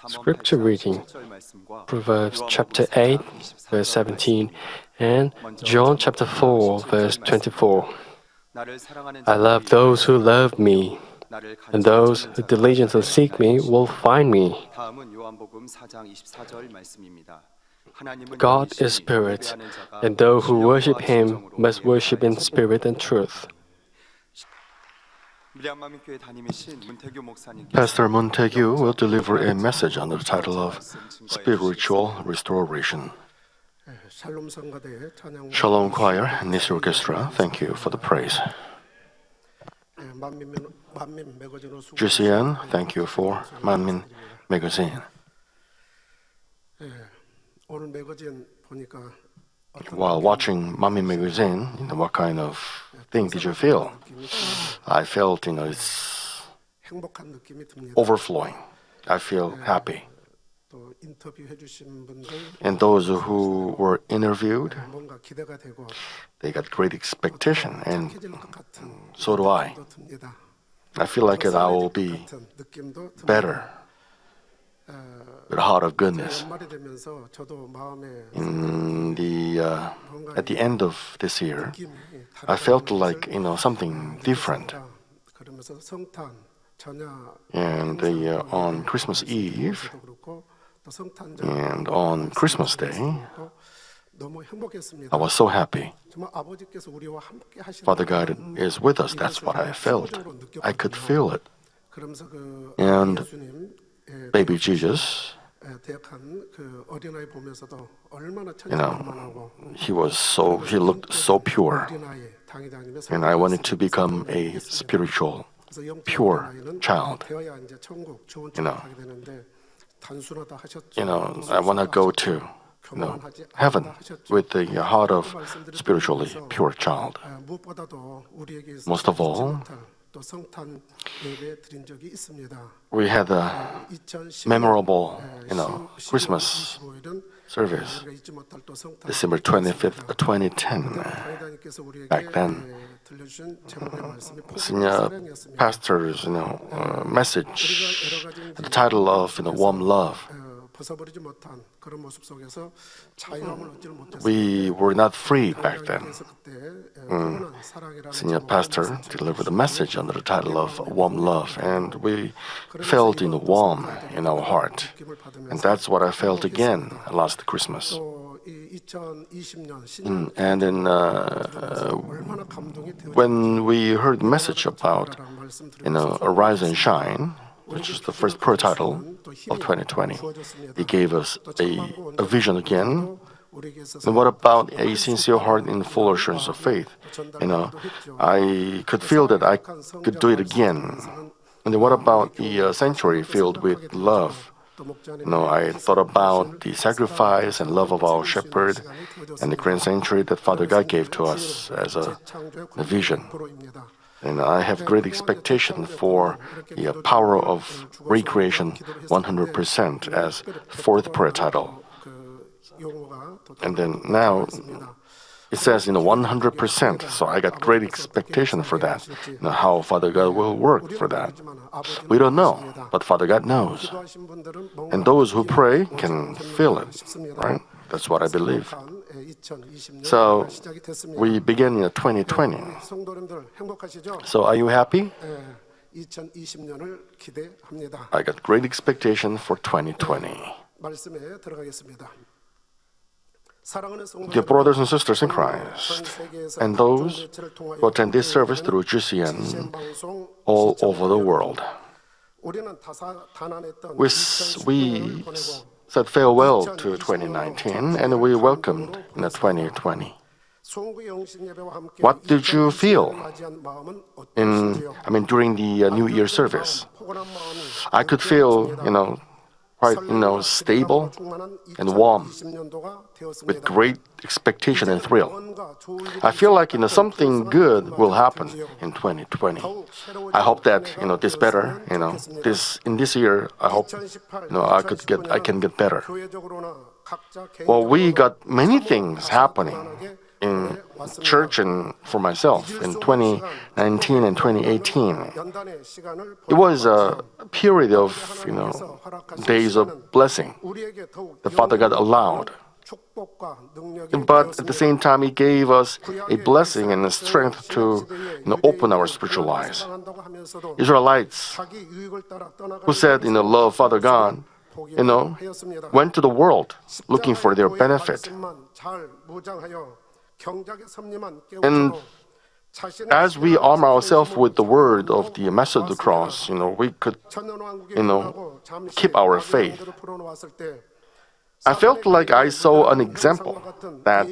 Scripture reading, Proverbs chapter 8, verse 17, and John chapter 4, verse 24. I love those who love me, and those who diligently seek me will find me. God is spirit, and those who worship him must worship in spirit and truth. Pastor Montague will deliver a message under the title of Spiritual Restoration. Shalom Choir and this orchestra, thank you for the praise. GCN, thank you for 만민 magazine. While watching 만민 magazine, what kind of thing did you feel? I felt, it's overflowing. I feel happy. And those who were interviewed, they got great expectation, and so do I. I feel like I will be better with a heart of goodness. At the end of this year, I felt like something different. And on Christmas Eve and on Christmas Day, I was so happy. Father God is with us. That's what I felt. I could feel it. And baby Jesus, he looked so pure. And I wanted to become a spiritual, pure child. I want to go to heaven with the heart of spiritually pure child. Most of all, we had a memorable, Christmas service, December 25th, 2010. Back then, senior pastor's, message, the title of, Warm Love. We were not free back then. Senior pastor delivered a message under the title of Warm Love, and we felt warm in our heart. And that's what I felt again last Christmas. And then when we heard the message about, Arise and Shine, which is the first prayer title of 2020, it gave us a vision again. And what about a sincere heart in full assurance of faith? I could feel that I could do it again. And then what about the sanctuary filled with love? I thought about the sacrifice and love of our shepherd and the grand sanctuary that Father God gave to us as a vision. And I have great expectation for the power of recreation 100% as fourth prayer title. And then now it says 100%, so I got great expectation for that. How Father God will work for that. We don't know, but Father God knows. And those who pray can feel it, right? That's what I believe. So we begin 2020. So are you happy? I got great expectation for 2020. Dear brothers and sisters in Christ, and those who attend this service through GCN all over the world, we said farewell to 2019 and we welcomed 2020. What did you feel during the New Year service? I could feel, quite, stable and warm with great expectation and thrill. I feel like, something good will happen in 2020. I hope that, this better, in this year, I hope, I can get better. Well, we got many things happening in church and for myself in 2019 and 2018. It was period of, days of blessing that Father God allowed. But at the same time, He gave us a blessing and a strength to open our spiritual eyes. Israelites who said, love Father God, went to the world looking for their benefit. And as we arm ourselves with the word of the message of the cross, we could, keep our faith. I felt like I saw an example that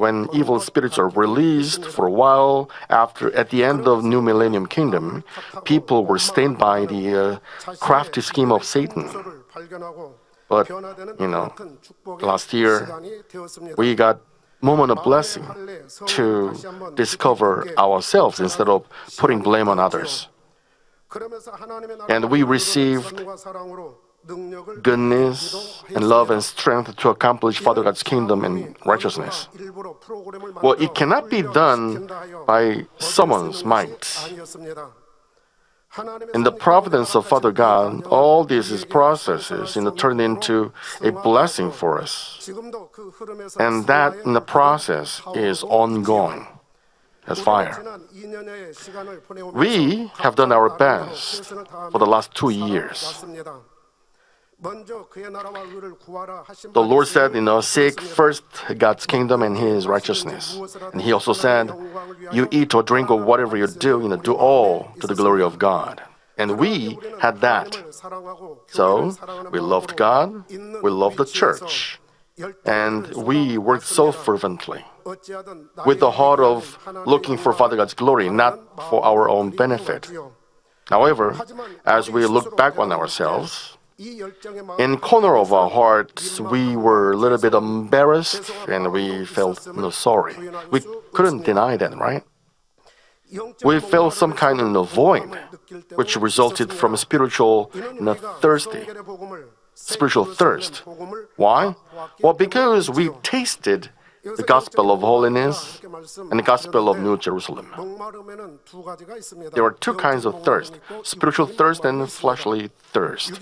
when evil spirits are released for a while at the end of New Millennium Kingdom, people were stained by the crafty scheme of Satan. But last year we got moment of blessing to discover ourselves instead of putting blame on others. And we received goodness and love and strength to accomplish Father God's kingdom and righteousness. Well, it cannot be done by someone's might. In the providence of Father God, all these processes turn into a blessing for us. And that in the process is ongoing as fire. We have done our best for the last 2 years. The Lord said, seek first God's kingdom and His righteousness. And He also said, you eat or drink or whatever you do, do all to the glory of God. And we had that. So we loved God, we loved the church, and we worked so fervently with the heart of looking for Father God's glory, not for our own benefit. However, as we look back on ourselves, in corner of our hearts, we were a little bit embarrassed and we felt sorry. We couldn't deny that, right? We felt some kind of void, which resulted from a spiritual thirst. Why? Well, because we tasted the gospel of holiness and the gospel of New Jerusalem. There are two kinds of thirst, spiritual thirst and fleshly thirst.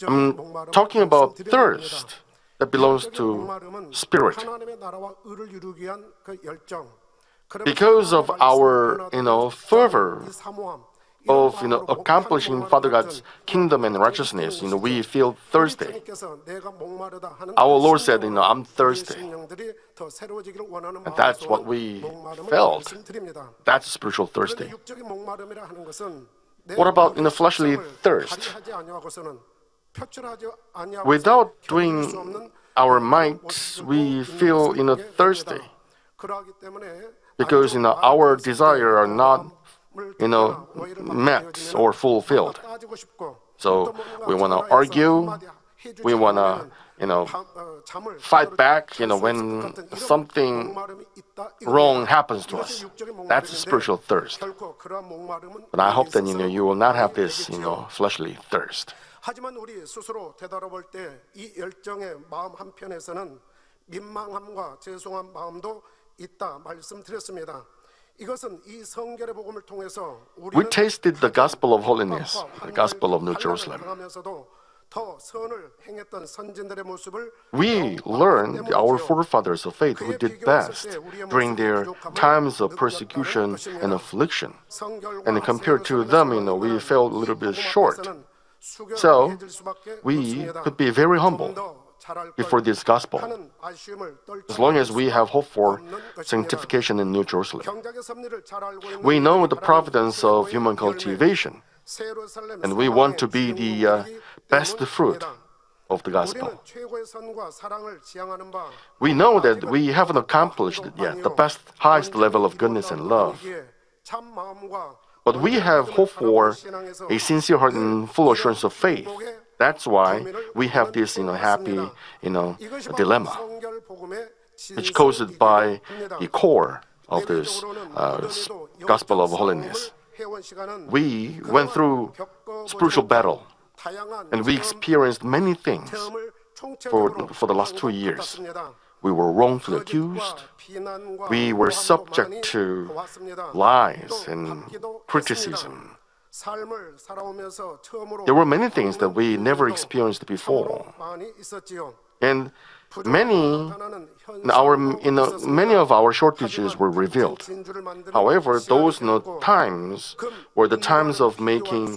I'm talking about thirst that belongs to spirit. Because of our, fervor of accomplishing Father God's kingdom and righteousness, we feel thirsty. Our Lord said, I'm thirsty. And that's what we felt. That's spiritual thirsty. What about fleshly thirst? Without doing our might, we feel thirsty. Because our desires are not met or fulfilled. So we want to argue, we want to fight back, when something wrong happens to us. That's spiritual thirst. But I hope that you will not have this fleshly thirst. 하지만 우리 스스로 되돌아볼 때 이 열정의 마음 한편에서는 민망함과 죄송한 마음도 있다 말씀드렸습니다. 이것은 이 성결의 복음을 통해서 We tasted the gospel of holiness, the gospel of New Jerusalem. 더 선을 행했던 선진들의 모습을 We learned our forefathers of faith who did best during their times of persecution and affliction. And compared to them, we felt a little bit short. So we could be very humble before this gospel, as long as we have hope for sanctification in New Jerusalem. We know the providence of human cultivation, and we want to be the best fruit of the gospel. We know that we haven't accomplished yet the highest level of goodness and love. But we have hope for a sincere heart and full assurance of faith. That's why we have this, happy, dilemma, which caused by the core of this gospel of holiness. We went through spiritual battle, and we experienced many things for the last 2 years. we were wrongfully accused. We were subject to lies and criticism. There were many things that we never experienced before. And many of our shortages were revealed. However, those times were the times of making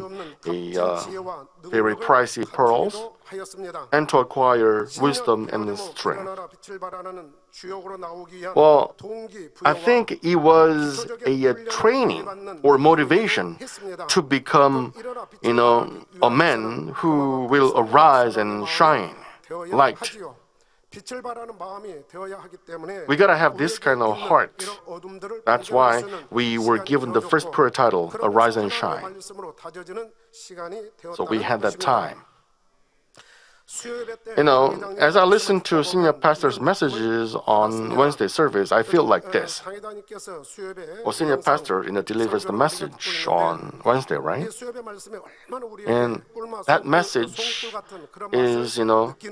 very pricey pearls and to acquire wisdom and strength. Well, I think it was a training or motivation to become, a man who will arise and shine light. We gotta have this kind of heart. That's why we were given the first prayer title, Arise and Shine. So we had that time. As I listen to senior pastor's messages on Wednesday service, I feel like this. Well, senior pastor delivers the message on Wednesday, right? And that message is,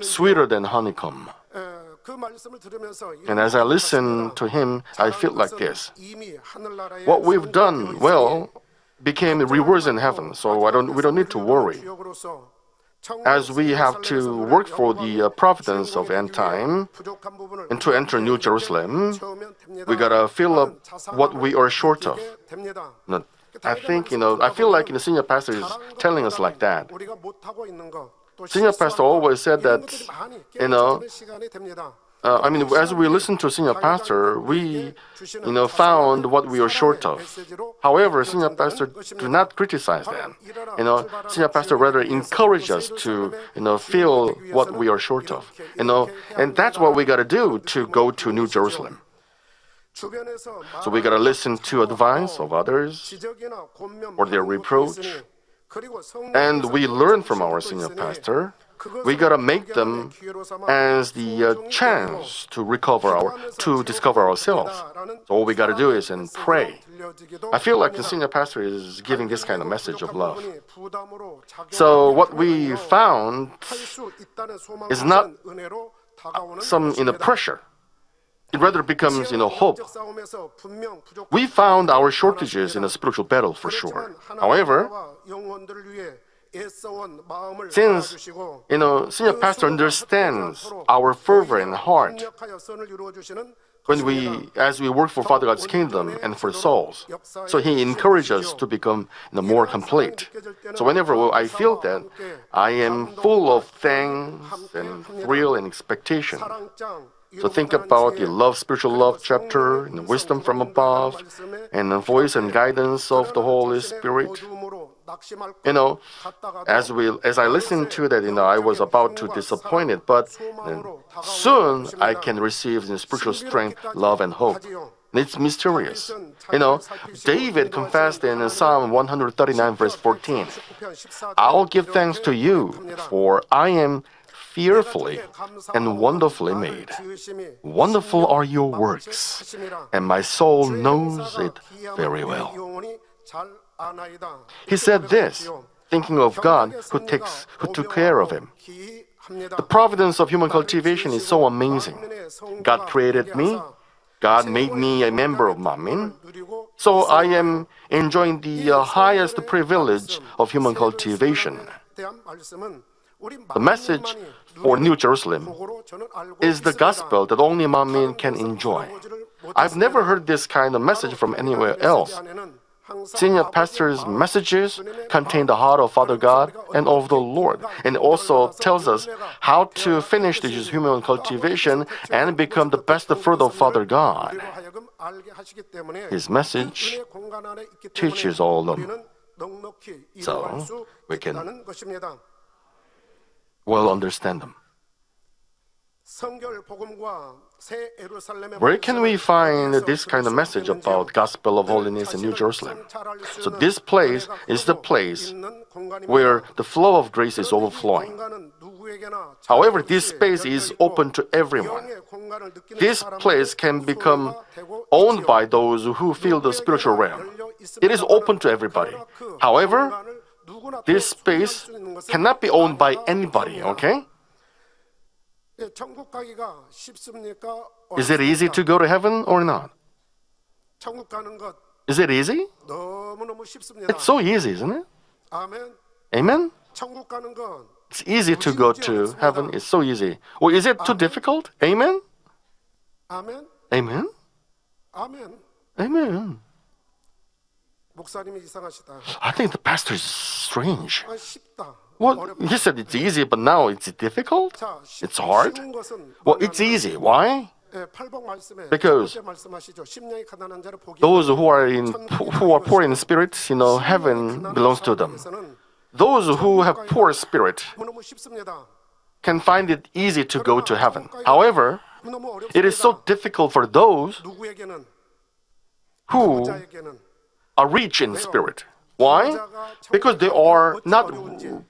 sweeter than honeycomb. And as I listen to him, I feel like this. What we've done well became rewards in heaven, so we don't need to worry. As we have to work for the providence of end time and to enter New Jerusalem, we gotta fill up what we are short of. I think, I feel like the senior pastor is telling us like that. Senior pastor always said that, as we listen to senior pastor, we, found what we are short of. However, senior pastor do not criticize that. Senior pastor rather encourage us to, feel what we are short of. And that's what we got to do to go to New Jerusalem. So we got to listen to advice of others or their reproach. And we learn from our senior pastor. We gotta make them as the chance to discover ourselves. So all we gotta do is pray. I feel like the senior pastor is giving this kind of message of love. So what we found is not some pressure. It rather becomes hope. We found our shortages in a spiritual battle for sure. However, since senior pastor understands our fervent heart as we work for Father God's kingdom and for souls, so he encourages us to become more complete. So whenever I feel that, I am full of thanks and thrill and expectation. So think about the spiritual love chapter, and the wisdom from above, and the voice and guidance of the Holy Spirit. As I listened to that, I was about to disappoint it, but soon I can receive the spiritual strength, love, and hope. And it's mysterious. David confessed in Psalm 139, verse 14, I'll give thanks to you, for I am fearfully and wonderfully made. Wonderful are your works, and my soul knows it very well. He said this, thinking of God who took care of him. The providence of human cultivation is so amazing. God created me. God made me a member of Manmin. So I am enjoying the highest privilege of human cultivation. The message for New Jerusalem is the gospel that only Manmin can enjoy. I've never heard this kind of message from anywhere else. Senior pastor's messages contain the heart of Father God and of the Lord, and also tells us how to finish this human cultivation and become the best fruit of Father God. His message teaches all of them, so we can well understand them. Where can we find this kind of message about gospel of holiness in New Jerusalem? So this place is the place where the flow of grace is overflowing. However, this space is open to everyone. This place can become owned by those who feel the spiritual realm. It is open to everybody. However, this space cannot be owned by anybody, okay? 예, 천국 가기가 쉽습니까? Is it easy to go to heaven or not? 천국 가는 것 Is it easy? 너무너무 쉽습니다. It's so easy, isn't it? 아멘. Amen? 천국 가는 건 It's easy to go to heaven. It's so easy. Or is it too difficult? Amen? 아멘. Amen? 아멘. Amen. 목사님이 이상하시다. I think the pastor is strange. 아, 쉽다. What? 어렵다. He said it's easy, but now it's difficult? 자, It's hard? 쉬운 것은 Well, it's easy. Why? 예, 팔복 말씀에 Because 첫 번째 말씀하시죠. 심령이 가난한 자를 복이 Those who are poor in spirit, heaven belongs to them. Those who have poor spirit 너무 쉽습니다. can find it easy to go to heaven. However, 너무 어렵습니다. it is so difficult for those 누구에게는 who 부자에게는 are rich in spirit. Why? Because they are not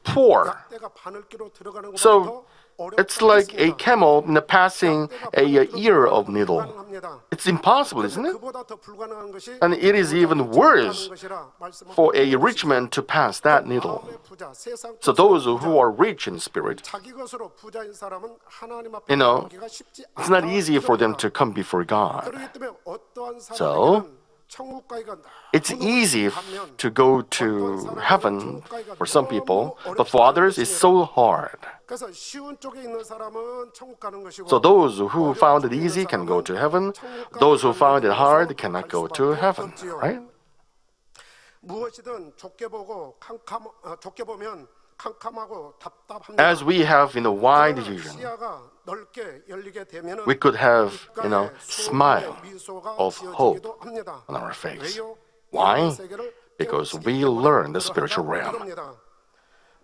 poor. 약대가 바늘기로 들어가는 So 것부터 it's like a camel passing a ear of needle. 불가능합니다. It's impossible, isn't it? 그보다 더 불가능한 것이 And it is even worse 것이라 말씀하고 for a rich man to pass that needle. 마음의 부자, 세상 So those who are rich in spirit, 자기 것으로 부자인 사람은 하나님 앞에 You know, 나오기가 쉽지 it's not 않다. easy for them to come before God. 그렇기 때문에 어떠한 So, 사람에게는 천국 가기가 It's easy to go to heaven for some people, but for others it's so hard. 그래서 쉬운 쪽에 있는 사람은 천국 가는 것이고 So those who found it easy can go to heaven. Those who found it hard cannot go to heaven, right? 무엇이든 좋게 보면 캄캄하고 답답합니다. As we have wide vision, 시야가 넓게 열리게 되면은 we could have 국가의 smile 미소가 of hope 지어지기도 합니다. on our face. 왜요? Why? 영의 세계를 Because 깨우치기 we 때문에 learn the 그러하다 spiritual realm. 이겁니다.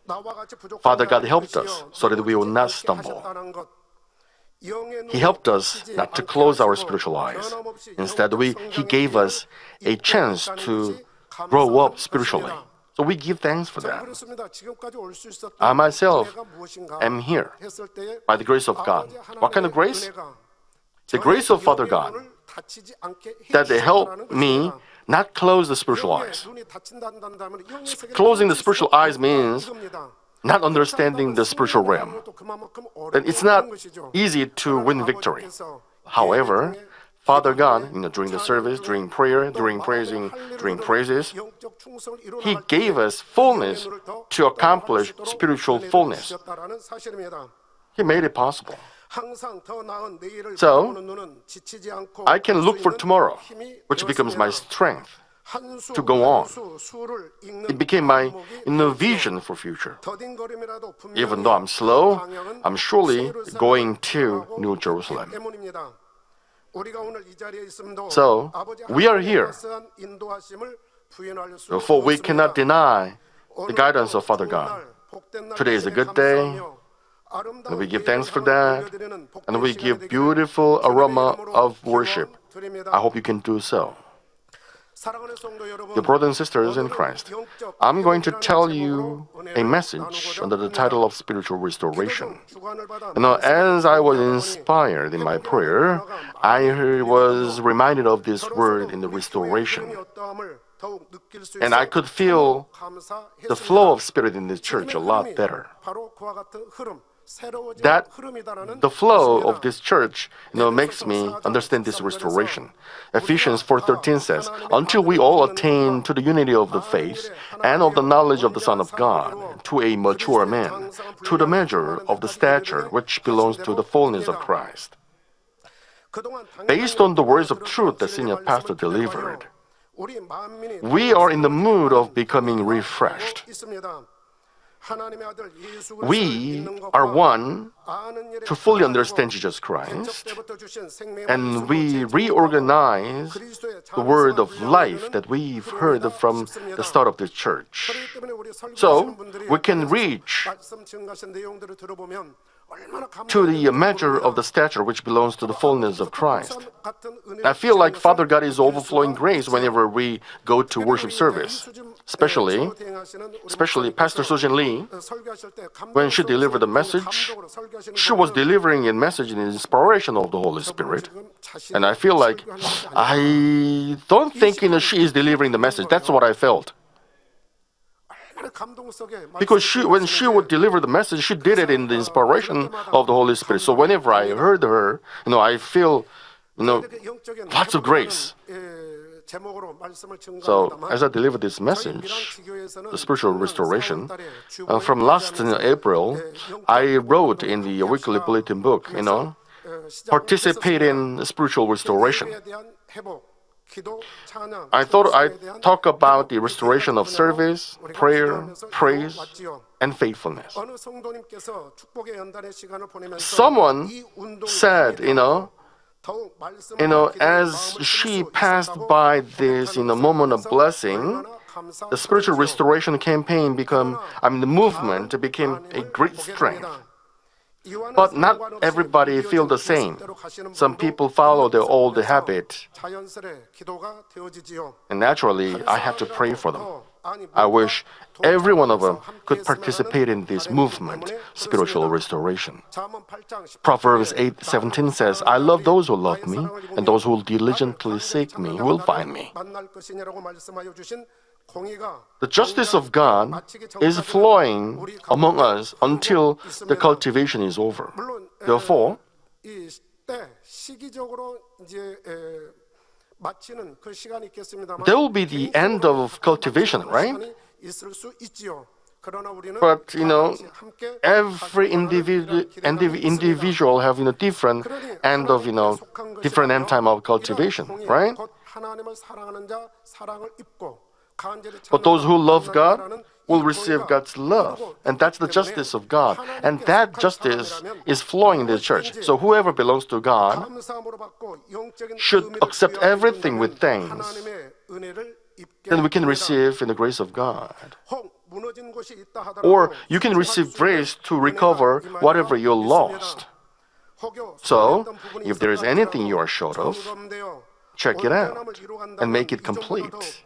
나와 같이 부족한 Father God 자를 helped 위시여 us so that we will not 깨우치지 stumble. 하셨다는 것. 영의 He 눈을 helped us 닫히지 not to 않게 close our 하시고 spiritual eyes. 변함없이 Instead, 영적 He 성장의 gave us a 기회를 chance 잊고 to 있다는 것이 grow up 감사한 spiritually. 것입니다. So we give thanks for 저는 that. 그렇습니다. 지금까지 올 수 있었던 I myself 은혜가 무엇인가 am here 했을 때에 by the grace of God. 아버지 하나님의 What kind of grace? 은혜가 The grace of Father 영의 God, 눈을 닫히지 않게 that they help 해주셨다는 me 것입니다. not close the spiritual 영의 eyes. 눈이 닫힌다는 영의 세계를 Closing the 깨우칠 수 spiritual eyes means 이겁니다. not understanding the spiritual realm. And it's not easy to win victory. However, Father God, during the service, during prayer, during praises, He gave us fullness to accomplish spiritual fullness. He made it possible. So, I can look for tomorrow, which becomes my strength to go on. It became my vision for future. Even though I'm slow, I'm surely going to New Jerusalem. So, we are here. Therefore, we cannot deny the guidance of Father God. Today is a good day, and we give thanks for that, and we give beautiful aroma of worship. I hope you can do so. Dear brothers and sisters in Christ, I'm going to tell you a message under the title of spiritual restoration. As I was inspired in my prayer, I was reminded of this word in the restoration. And I could feel the flow of spirit in this church a lot better. That the flow of this church makes me understand this restoration. Ephesians 4:13 says, "Until we all attain to the unity of the faith and of the knowledge of the Son of God, to a mature man, to the measure of the stature which belongs to the fullness of Christ." Based on the words of truth that senior pastor delivered, we are in the mood of becoming refreshed. We are one to fully understand Jesus Christ, and we reorganize the word of life that we've heard from the start of the church. So we can reach to the measure of the stature which belongs to the fullness of Christ. I feel like Father God is overflowing grace whenever we go to worship service. Especially Pastor Sojin Lee, when she delivered the message, she was delivering a message in inspiration of the Holy Spirit. And I feel like I don't think she is delivering the message. That's what I felt. Because when she would deliver the message, she did it in the inspiration of the Holy Spirit. So whenever I heard her, I feel, lots of grace. So as I delivered this message, the spiritual restoration, from last April, I wrote in the weekly bulletin book, participate in spiritual restoration. I thought I'd talk about the restoration of service, prayer, praise, and faithfulness. Someone said, as she passed by this moment of blessing, the spiritual restoration campaign the movement became a great strength. But not everybody feel the same. Some people follow their old habit. And naturally, I have to pray for them. I wish every one of them could participate in this movement, spiritual restoration. Proverbs 8:17 says, I love those who love me, and those who will diligently seek me will find me. The justice of God is flowing among us until the cultivation is over. Therefore, there will be the end of cultivation, right? But every individual have different end of different end time of cultivation, right? But those who love God will receive God's love. And that's the justice of God. And that justice is flowing in the church. So whoever belongs to God should accept everything with thanks. Then we can receive in the grace of God. Or you can receive grace to recover whatever you lost. So, if there is anything you are short of, check it out and make it complete.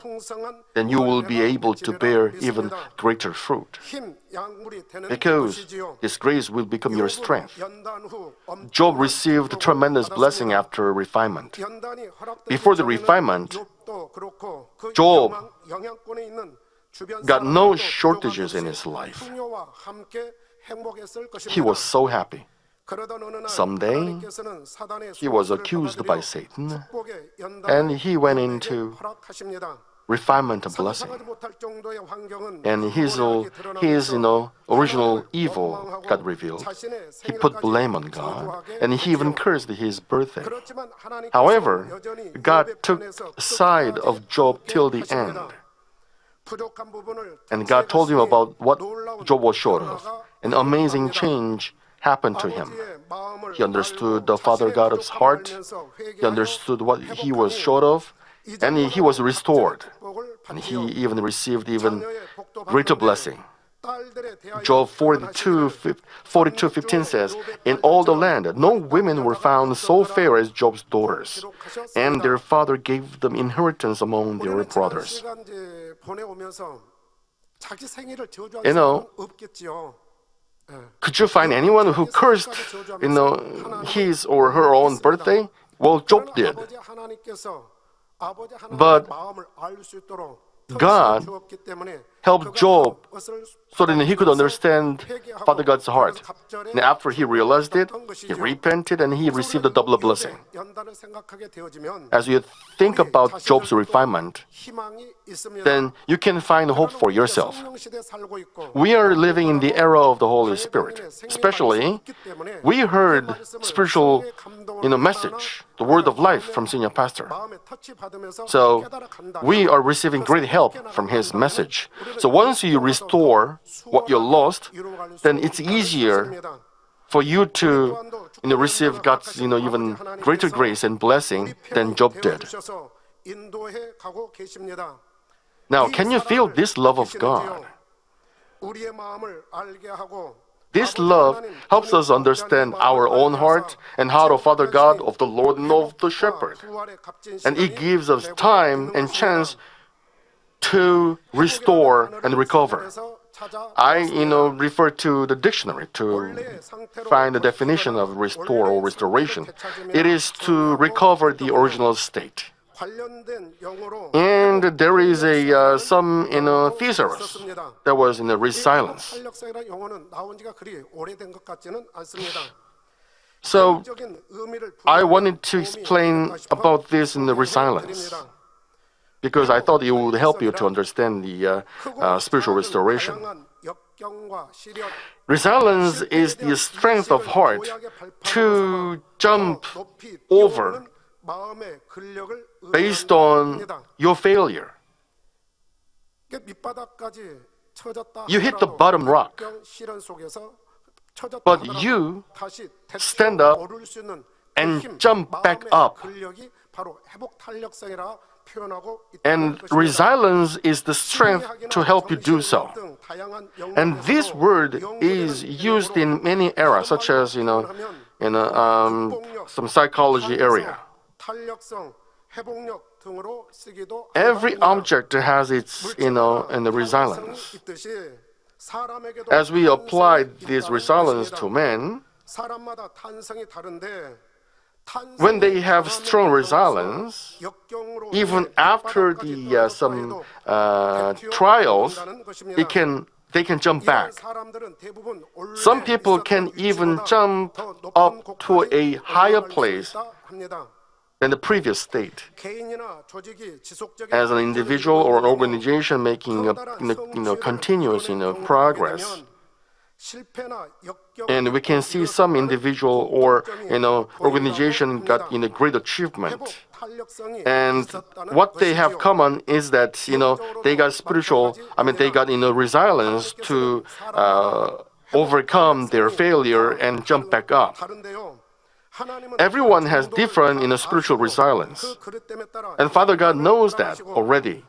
Then you will be able to bear even greater fruit. Because this grace will become your strength. Job received tremendous blessing after refinement. Before the refinement, Job got no shortages in his life. He was so happy. Someday, he was accused by Satan, and he went into refinement of blessing. And his original evil got revealed. He put blame on God, and he even cursed his birthday. However, God took side of Job till the end. And God told him about what Job was short of. An amazing change happened to him. He understood the Father God's heart. He understood what he was short of, and he was restored. And he even received even greater blessing. Job 42:15 says, in all the land, no women were found so fair as Job's daughters, and their father gave them inheritance among their brothers. Could you find anyone who cursed, his or her own birthday? Well, Job did. But God helped Job so that he could understand Father God's heart. And after he realized it, he repented and he received a double blessing. As you think about Job's refinement, then you can find hope for yourself. We are living in the era of the Holy Spirit. Especially, we heard spiritual message, the word of life from Senior Pastor. So we are receiving great help from his message. So once you restore what you lost, then it's easier for you to receive God's even greater grace and blessing than Job did. Now, can you feel this love of God? This love helps us understand our own heart and how the Father God of the Lord and of the Shepherd. And it gives us time and chance to restore and recover. I, refer to the dictionary to find the definition of restore or restoration. It is to recover the original state. 관련된 용어로 And there is some thesaurus 썼습니다. that was in the 이 resilience. 탄력성이라는 용어는 나온 지가 그리 오래된 것 같지는 않습니다. So 적인 의미를 I 부여하는 wanted to 도움이 explain 되겠다 싶어 about this in the resilience 소개해드립니다. because I thought it would help you to understand the spiritual restoration. 다양한 역경과 시련, Resilience is the strength of heart to jump 높이 over 뛰어오르는 마음의 근력을 based on 의미합니다. your failure. 밑바닥까지 처졌다 You hit the 하더라도 bottom rock, 역경 시련 속에서 처졌다 but 하더라도 you 다시 stand up 오를 수 있는 and 그 힘, jump back 마음의 up. 근력이 바로 회복 탄력성이라 표현하고 And 있다는 것입니다. resilience is the strength to help you do so. And this word is used in many eras, such as in some psychology area. 탄력성, 회복력 등으로 쓰기도 Every 합니다. object has its in the resilience. 있듯이 사람에게도 As we applied 탄성이 this 있다는 resilience 것입니다. to men, 사람마다 탄성이 다른데 when they have strong resilience, 역경으로 even after the some trials, they can jump back. Some people can even jump up to a higher place than the previous state. As an individual or an organization making continuous progress, and we can see some individual or organization got great achievement. And what they have common is that they got they got resilience to overcome their failure and jump back up. Everyone has different spiritual resilience, and Father God knows that already.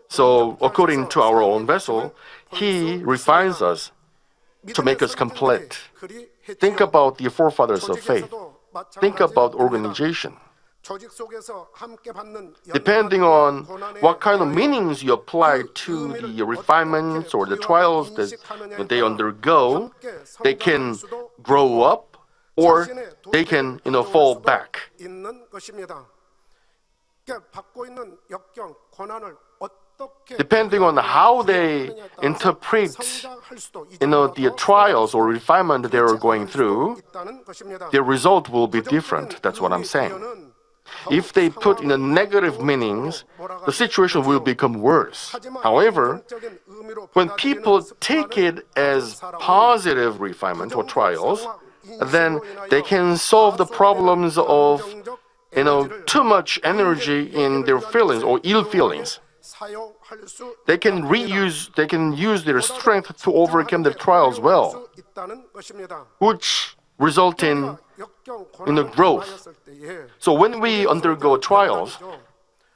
So according to our own vessel, He refines us to make us complete. Think about the forefathers of faith. Think about organization. Depending on what kind of meanings you apply to the refinements or the trials that they undergo, they can grow up or they can fall back. Depending on how they interpret the trials or refinement they are going through, their result will be different. That's what I'm saying. If they put in a negative meanings, the situation will become worse. However, when people take it as positive refinement or trials, then they can solve the problems of too much energy in their feelings or ill feelings. They can use their strength to overcome the trials well, which result in a growth. So when we undergo trials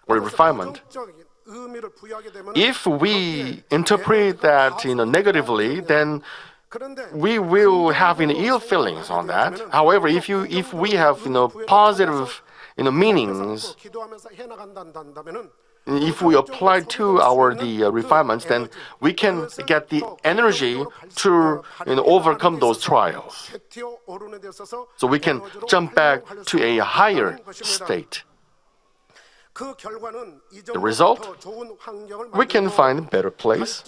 or refinement, if we interpret that negatively, then we will have ill feelings on that. However, if we have positive meanings, if we apply to our refinements, then we can get the energy to overcome those trials. So we can jump back to a higher state. The result, we can find a better place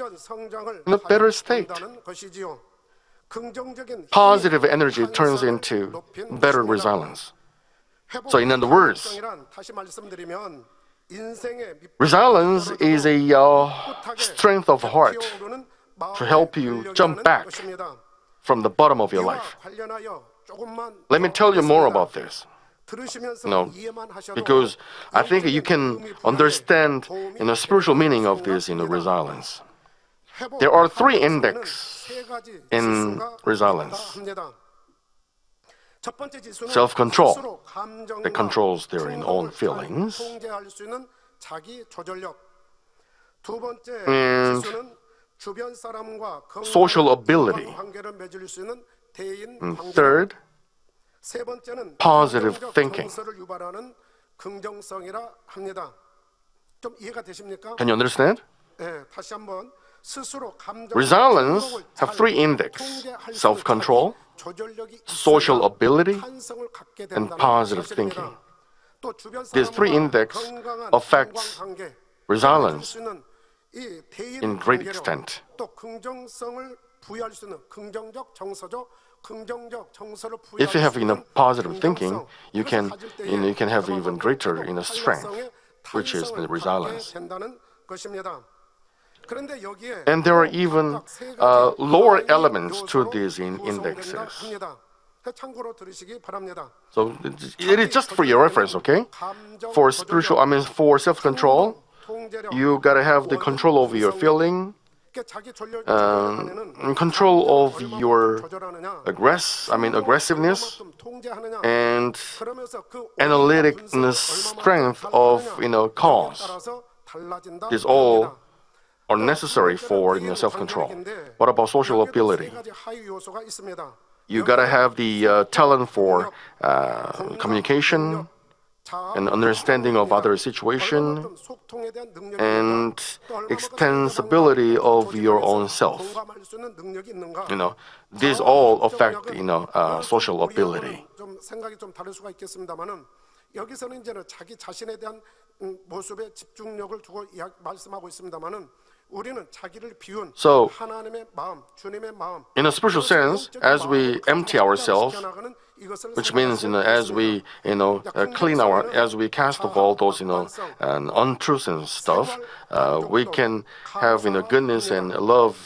in a better state. Positive energy turns into better resilience. So in other words, resilience is a strength of heart to help you jump back from the bottom of your life. Let me tell you more about this. Because I think you can understand the spiritual meaning of this resilience. There are 3 index in resilience. Self-control, that controls their own feelings. And social ability. And third, positive thinking. Can you understand? Resilience have 3 index: self-control, social ability, and positive thinking. 또 주변 These three 사람과 index 건강한 affects 인간관계, resilience 수 있는 이 대인 in great 관계로 extent. 또 긍정성을 부여할 수 있는 긍정적 정서적 긍정적 정서를 부여할 If you have 수 있는 positive thinking, 긍정성, you can 이것을 가질 때에 you can have 그만큼 even greater 회복 strength, 탄력성의 which is the 탄성을 갖게 resilience. 된다는 것입니다. 그런데 여기에 And there are 또 even 각각 세 가지 lower 하나의 elements to 요소로 these 구성된다 indexes. 합니다. 참고로 들으시기 바랍니다. So it is just for your reference, okay? For spiritual, for self-control, you gotta have the control over your feeling, control of your aggressiveness, and analytic strength of cause. These all are necessary for self-control. What about social ability? You gotta have the talent for communication and understanding of other situation and extensibility of your own self. These all affect social ability. 좀 생각이 좀 다를 수가 있겠습니다만은 여기서는 이제는 자기 자신에 대한 모습에 집중력을 두고 말씀하고 있습니다만은 우리는 자기를 비운 So, 하나님의 마음, 주님의 마음. in a spiritual sense, as we empty ourselves, which means as we as we cast off all those and untruths and stuff, we can have goodness and love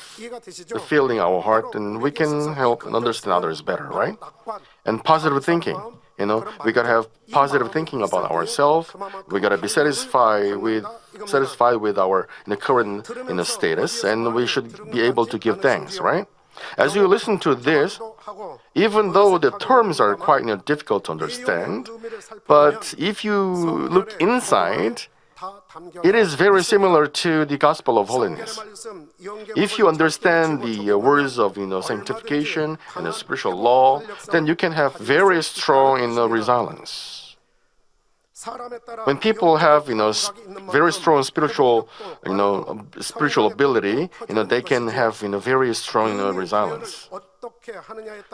filling our heart, and we can help and understand others better, right? And positive thinking. We gotta have positive thinking about ourselves. We gotta be satisfied with our current status, and we should be able to give thanks, right? As you listen to this, even though the terms are quite difficult to understand, but if you look inside, it is very similar to the Gospel of Holiness. If you understand the words of sanctification and the spiritual law, then you can have very strong resilience. When people have very strong spiritual ability, they can have very strong resilience.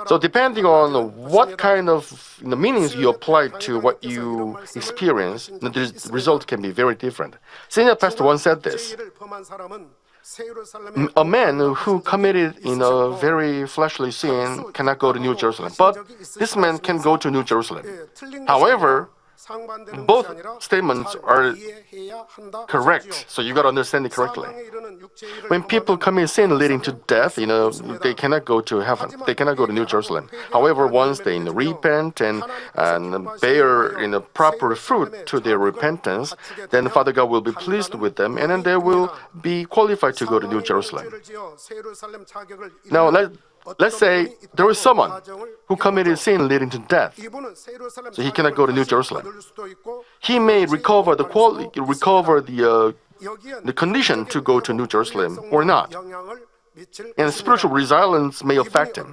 So depending on what kind of meanings you apply to what you experience, the result can be very different. Senior pastor once said this: a man who committed a very fleshly sin cannot go to New Jerusalem, but this man can go to New Jerusalem. However, both statements are correct, so you got to understand it correctly. When people commit sin leading to death, they cannot go to heaven. They cannot go to New Jerusalem. However, once they repent and bear proper fruit to their repentance, then Father God will be pleased with them, and then they will be qualified to go to New Jerusalem. Now, let's say there is someone who committed sin leading to death, so he cannot go to New Jerusalem. He may recover the condition to go to New Jerusalem or not. And spiritual resilience may affect him.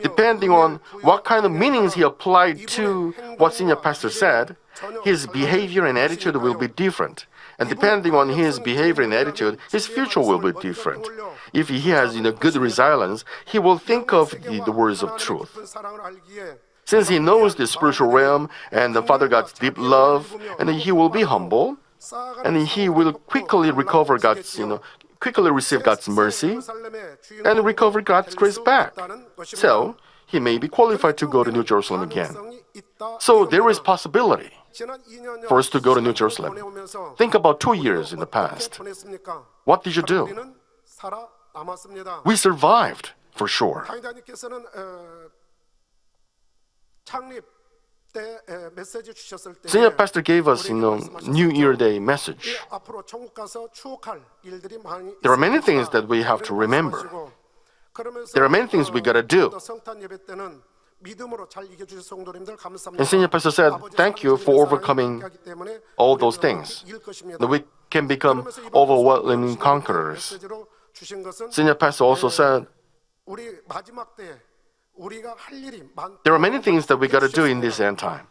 Depending on what kind of meanings he applied to what senior pastor said, his behavior and attitude will be different. And depending on his behavior and attitude, his future will be different. If he has good resilience, he will think of the words of truth. Since he knows the spiritual realm and the Father God's deep love, and he will be humble, and he will quickly receive God's mercy and recover God's grace back. So he may be qualified to go to New Jerusalem again. So there is possibility for us to go to New Jerusalem. Think about 2 years in the past. What did you do? We survived, for sure. Senior pastor gave us New Year Day message. There are many things that we have to remember. There are many things we gotta do. And Senior pastor said, thank you for overcoming all those things. That we can become overwhelming conquerors. Senior pastor also said, there are many things that we got to do in this end time.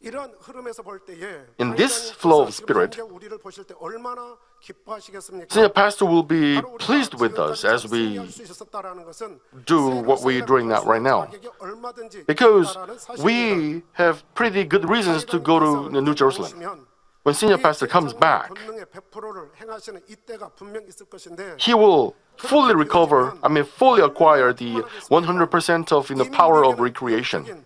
이런 흐름에서 볼 때에 In this flow of spirit, 우리를 보실 때 얼마나 기뻐하시겠습니까? Senior Pastor will be pleased with us as we do what we're doing right now. Because we have pretty good reasons to go to the New Jerusalem. When Senior Pastor comes back, he will fully fully acquire the 100% of the power of recreation.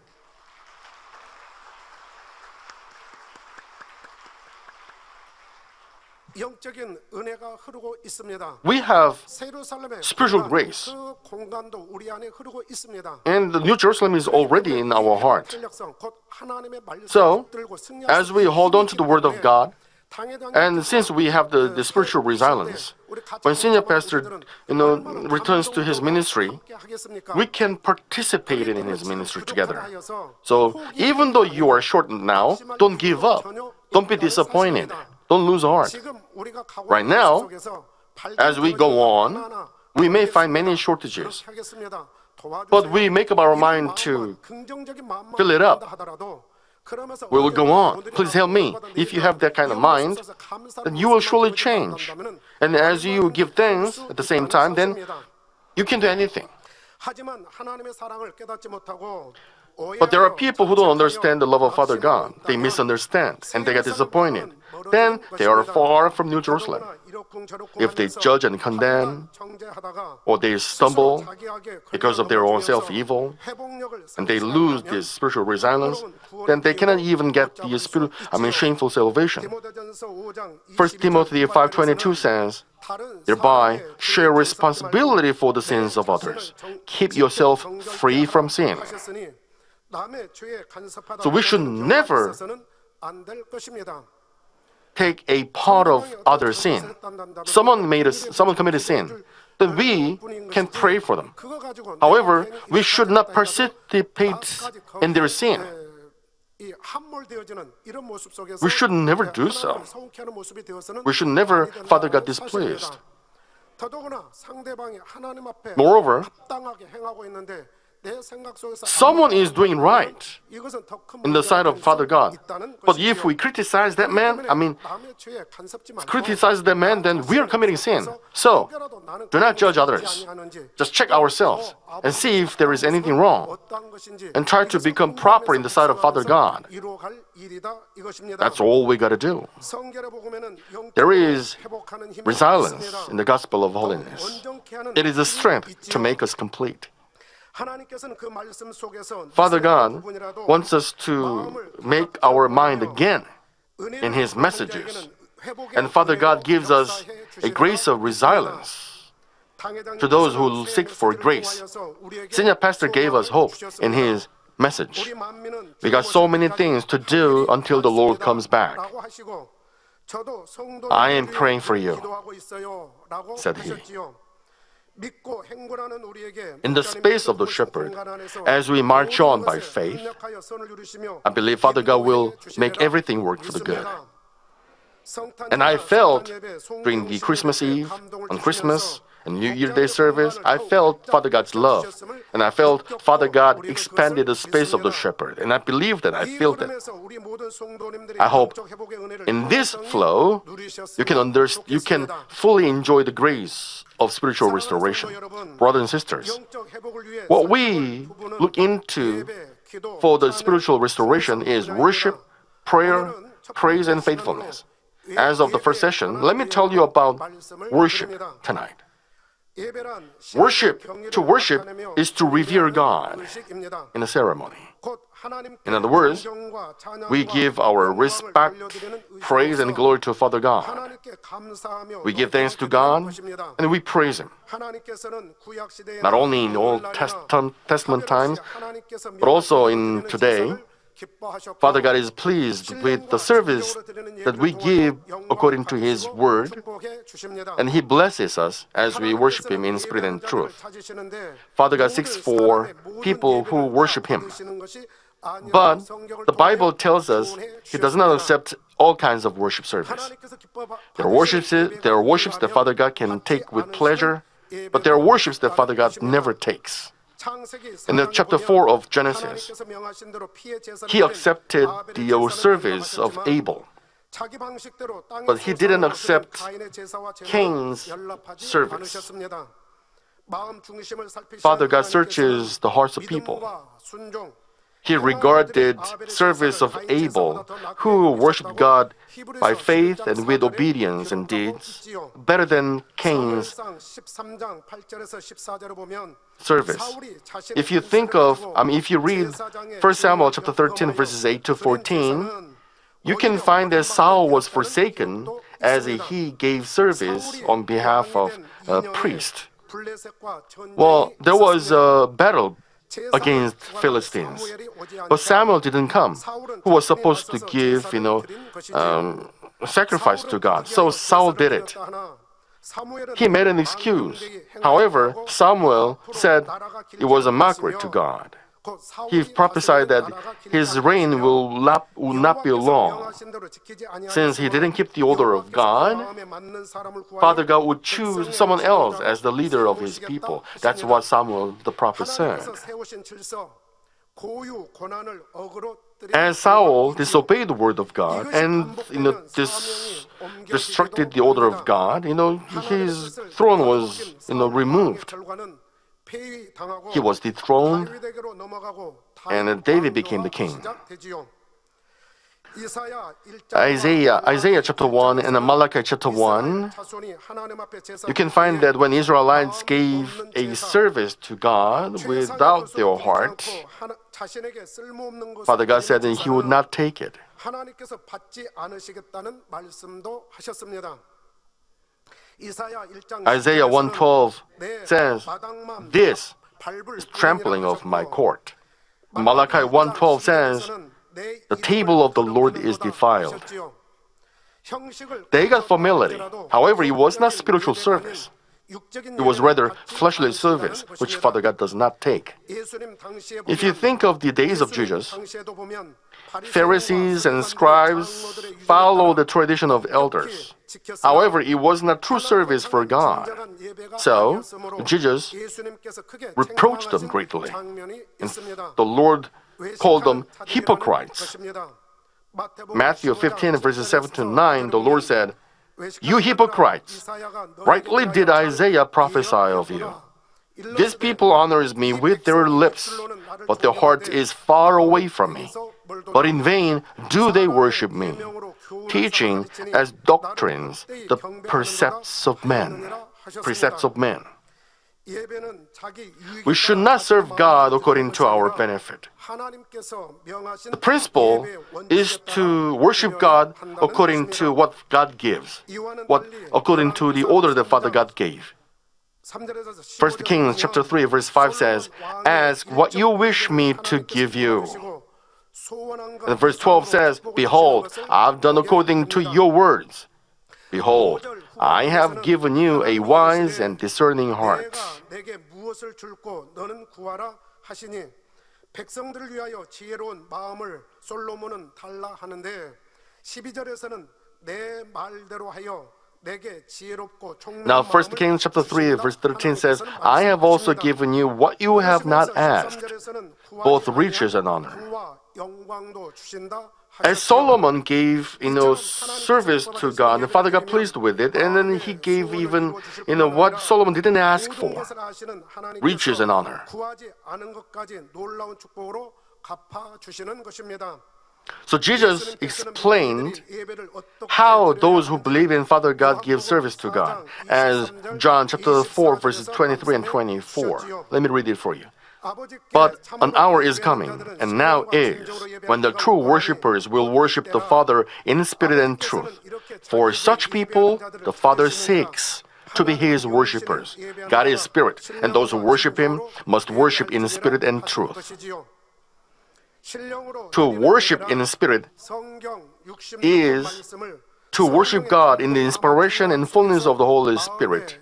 영적인 은혜가 흐르고 있습니다. We have 예루살렘의 spiritual grace. 그 공간도 우리 안에 흐르고 있습니다. And the New Jerusalem is already in our heart. 곧 하나님의 말씀을 So, 붙들고 승리할 as 수 we hold on to the Word of God, 당회장이 and since we have the spiritual resilience, when Senior Pastor returns to his ministry, we can participate in his ministry together. So even though you are shortened now, don't give up. Don't be disappointed. Don't lose heart. Right now, as we go on, we may find many shortages, but we make up our mind to fill it up. We will go on. Please help me. If you have that kind of mind, then you will surely change. And as you give thanks at the same time, then you can do anything. But there are people who don't understand the love of Father God. They misunderstand and they get disappointed. Then they are far from New Jerusalem. If they judge and condemn, or they stumble because of their own self-evil, and they lose this spiritual resilience, then they cannot even get the shameful salvation. 1 Timothy 5:22 says, thereby share responsibility for the sins of others. Keep yourself free from sin. So we should never take a part of other sin. Someone committed sin, then we can pray for them. However, we should not participate in their sin. We should never do so. We should never Father God displeased. Moreover, someone is doing right in the sight of Father God. But if we criticize that man, then we are committing sin. So, do not judge others. Just check ourselves and see if there is anything wrong. And try to become proper in the sight of Father God. That's all we got to do. There is resilience in the gospel of holiness. It is a strength to make us complete. Father God wants us to make our mind again in His messages. And Father God gives us a grace of resilience to those who seek for grace. Senior Pastor gave us hope in his message. We got so many things to do until the Lord comes back. I am praying for you, said he. In the space of the shepherd, as we march on by faith, I believe Father God will make everything work for the good. And I felt during the Christmas Eve, on Christmas, and New Year Day service, I felt Father God's love. And I felt Father God expanded the space of the shepherd. And I believe that, I feel that. I hope in this flow, you can fully enjoy the grace of spiritual restoration. Brothers and sisters, what we look into for the spiritual restoration is worship, prayer, praise, and faithfulness. As of the first session, let me tell you about worship tonight. To worship is to revere God in a ceremony. In other words, we give our respect, praise, and glory to Father God. We give thanks to God, and we praise Him. Not only in Old Testament times, but also in today, Father God is pleased with the service that we give according to His Word, and He blesses us as we worship Him in spirit and truth. Father God seeks for people who worship Him. But the Bible tells us He does not accept all kinds of worship service. There are worships that Father God can take with pleasure, but there are worships that Father God never takes. In the chapter 4 of Genesis, he accepted the service of Abel, but he didn't accept Cain's service. Father God searches the hearts of people. He regarded service of Abel, who worshiped God by faith and with obedience and deeds, better than Cain's service. If you if you read 1 Samuel chapter 13 verses 8 to 14, you can find that Saul was forsaken as he gave service on behalf of a priest. Well, there was a battle against Philistines, but Samuel didn't come, who was supposed to give, sacrifice to God. So Saul did it. He made an excuse. However, Samuel said it was a mockery to God. He prophesied that his reign will not be long. Since he didn't keep the order of God, Father God would choose someone else as the leader of his people. That's what Samuel the prophet said. As Saul disobeyed the word of God and destructed the order of God, his throne was removed. He was dethroned, and David became the king. Isaiah chapter 1 and Malachi chapter 1, you can find that when Israelites gave a service to God without their heart, Father God said that he would not take it. Isaiah 1:12 says, "This is trampling of my court." Malachi 1:12 says, "The table of the Lord is defiled." They got formality. However, it was not spiritual service. It was rather fleshly service, which Father God does not take. If you think of the days of Jesus, Pharisees and scribes followed the tradition of elders. However, it was not true service for God. So, Jesus reproached them greatly. And the Lord called them hypocrites. Matthew 15, verses 7 to 9, the Lord said, "You hypocrites, rightly did Isaiah prophesy of you. This people honors me with their lips, but their heart is far away from me. But in vain do they worship me, teaching as doctrines the precepts of men." We should not serve God according to our benefit. The principle is to worship God according to what God gives, according to the order that Father God gave. 1 Kings chapter 3 verse 5 says, "Ask what you wish me to give you." And verse 12 says, "Behold, I've done according to your words. Behold, I have given you a wise and discerning heart." 백성들을 위하여 지혜로운 마음을 솔로몬은 달라 하는데 12절에서는 내 말대로 하여 내게 지혜롭고 총명한 Now 1 Kings chapter 3 verse 13 says, "I have also given you what you have not asked, both riches and honor." As Solomon gave, service to God, and Father got pleased with it, and then he gave even, what Solomon didn't ask for, riches and honor. So Jesus explained how those who believe in Father God give service to God, as John chapter 4 verses 23 and 24. Let me read it for you. "But an hour is coming, and now is, when the true worshippers will worship the Father in spirit and truth. For such people, the Father seeks to be His worshippers. God is spirit, and those who worship Him must worship in spirit and truth." To worship in spirit is to worship God in the inspiration and fullness of the Holy Spirit.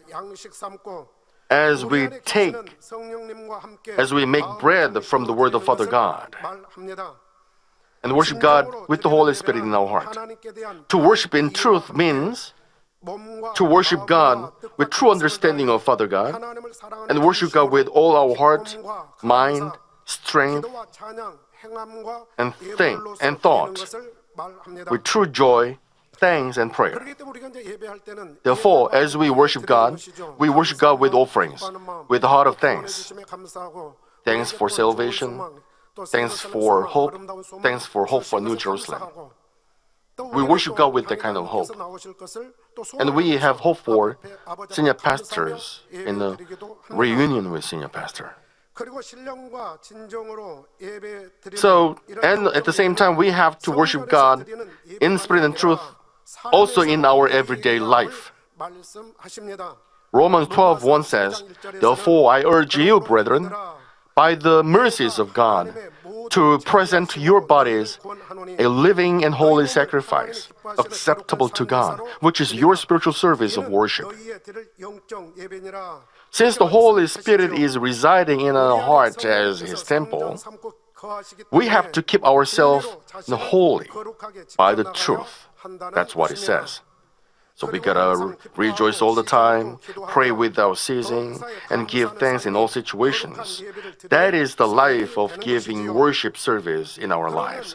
As we make bread from the Word of Father God and worship God with the Holy Spirit in our heart. To worship in truth means to worship God with true understanding of Father God and worship God with all our heart, mind, strength, 기도와 찬양, 행함과 and 예물로서 and 드리는 thought, 것을 말합니다. with true joy, thanks, and prayer. 그렇기 때문에 우리가 이제 예배할 때는 Therefore, as we worship God, we worship God with offerings, with a heart of thanks. Thanks for salvation, thanks for hope, thanks for hope for New Jerusalem. We worship God with that kind of hope. And we have hope for senior pastors in a reunion with senior pastor. So, and at the same time, we have to worship God in spirit and truth also in our everyday life. Romans 12:1 says, "Therefore I urge you, brethren, by the mercies of God, to present your bodies a living and holy sacrifice, acceptable to God, which is your spiritual service of worship." Since the Holy Spirit is residing in our heart as His temple, we have to keep ourselves holy by the truth. That's what it says. So we gotta rejoice all the time, pray without ceasing, and give thanks in all situations. That is the life of giving worship service in our lives.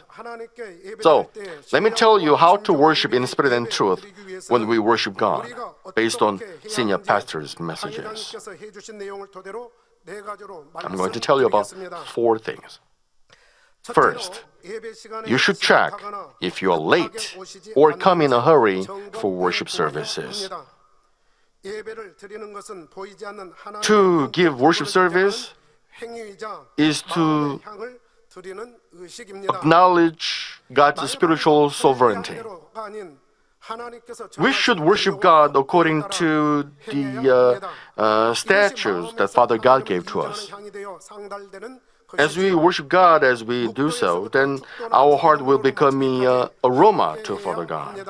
So let me tell you how to worship in spirit and truth when we worship God, based on senior pastor's messages. I'm going to tell you about 4 things. First, you should check if you are late or come in a hurry for worship services. To give worship service is to acknowledge God's spiritual sovereignty. We should worship God according to the statutes that Father God gave to us. As we worship God, as we do so, then our heart will become an aroma to Father God.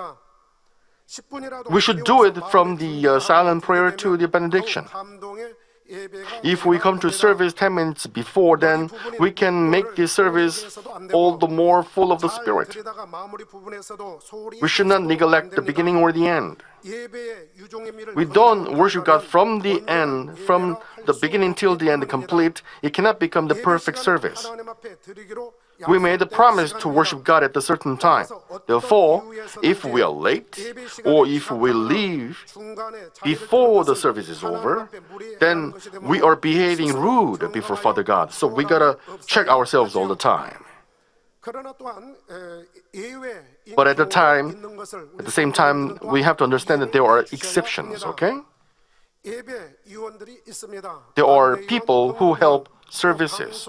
We should do it from the silent prayer to the benediction. If we come to service 10 minutes before, then we can make the service all the more full of the Spirit. We should not neglect the beginning or the end. We don't worship God from the end, from the beginning till the end complete. It cannot become the perfect service. We made a promise to worship God at a certain time. Therefore, if we are late or if we leave before the service is over, then we are behaving rude before Father God. So we gotta check ourselves all the time. But at the same time, we have to understand that there are exceptions, okay? There are people who help services,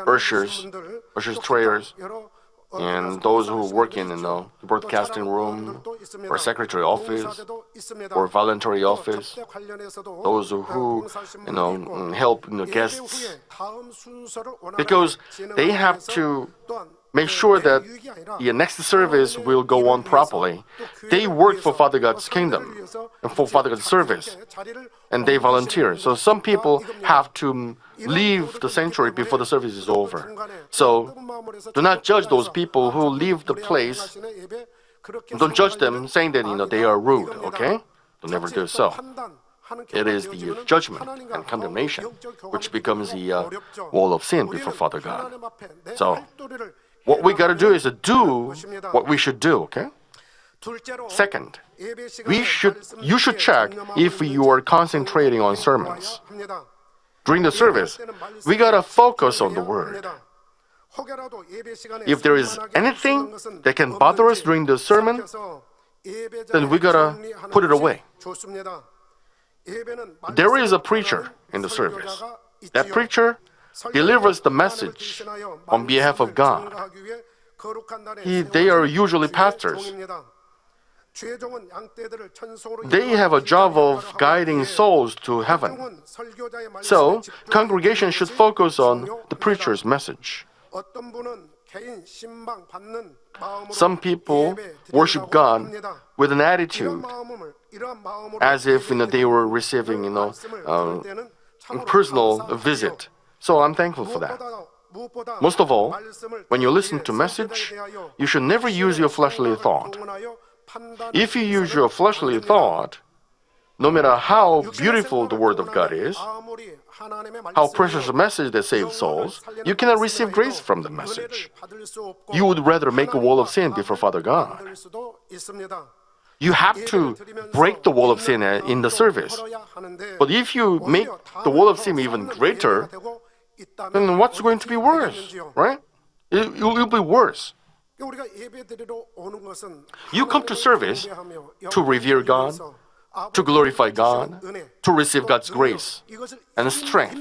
ushers, prayers, and those who work in the broadcasting room, or secretary office, or voluntary office, those who help guests, because they have to make sure that the next service will go on properly. They work for Father God's kingdom and for Father God's service, and they volunteer. So some people have to leave the sanctuary before the service is over. So do not judge those people who leave the place. Don't judge them saying that they are rude, okay? Don't ever do so. It is the judgment and condemnation which becomes the wall of sin before Father God. So what we got to do is to do what we should do, okay? Second, you should check if you are concentrating on sermons. During the service, we got to focus on the Word. If there is anything that can bother us during the sermon, then we got to put it away. There is a preacher in the service. That preacher delivers the message on behalf of God. They are usually pastors. They have a job of guiding souls to heaven. So, congregation should focus on the preacher's message. Some people worship God with an attitude as if they were receiving a personal visit. So I'm thankful for that. Most of all, when you listen to message, you should never use your fleshly thought. If you use your fleshly thought, no matter how beautiful the Word of God is, how precious a message that saves souls, you cannot receive grace from the message. You would rather make a wall of sin before Father God. You have to break the wall of sin in the service. But if you make the wall of sin even greater, then what's going to be worse, right? It will be worse. You come to service to revere God, to glorify God, to receive God's grace and strength.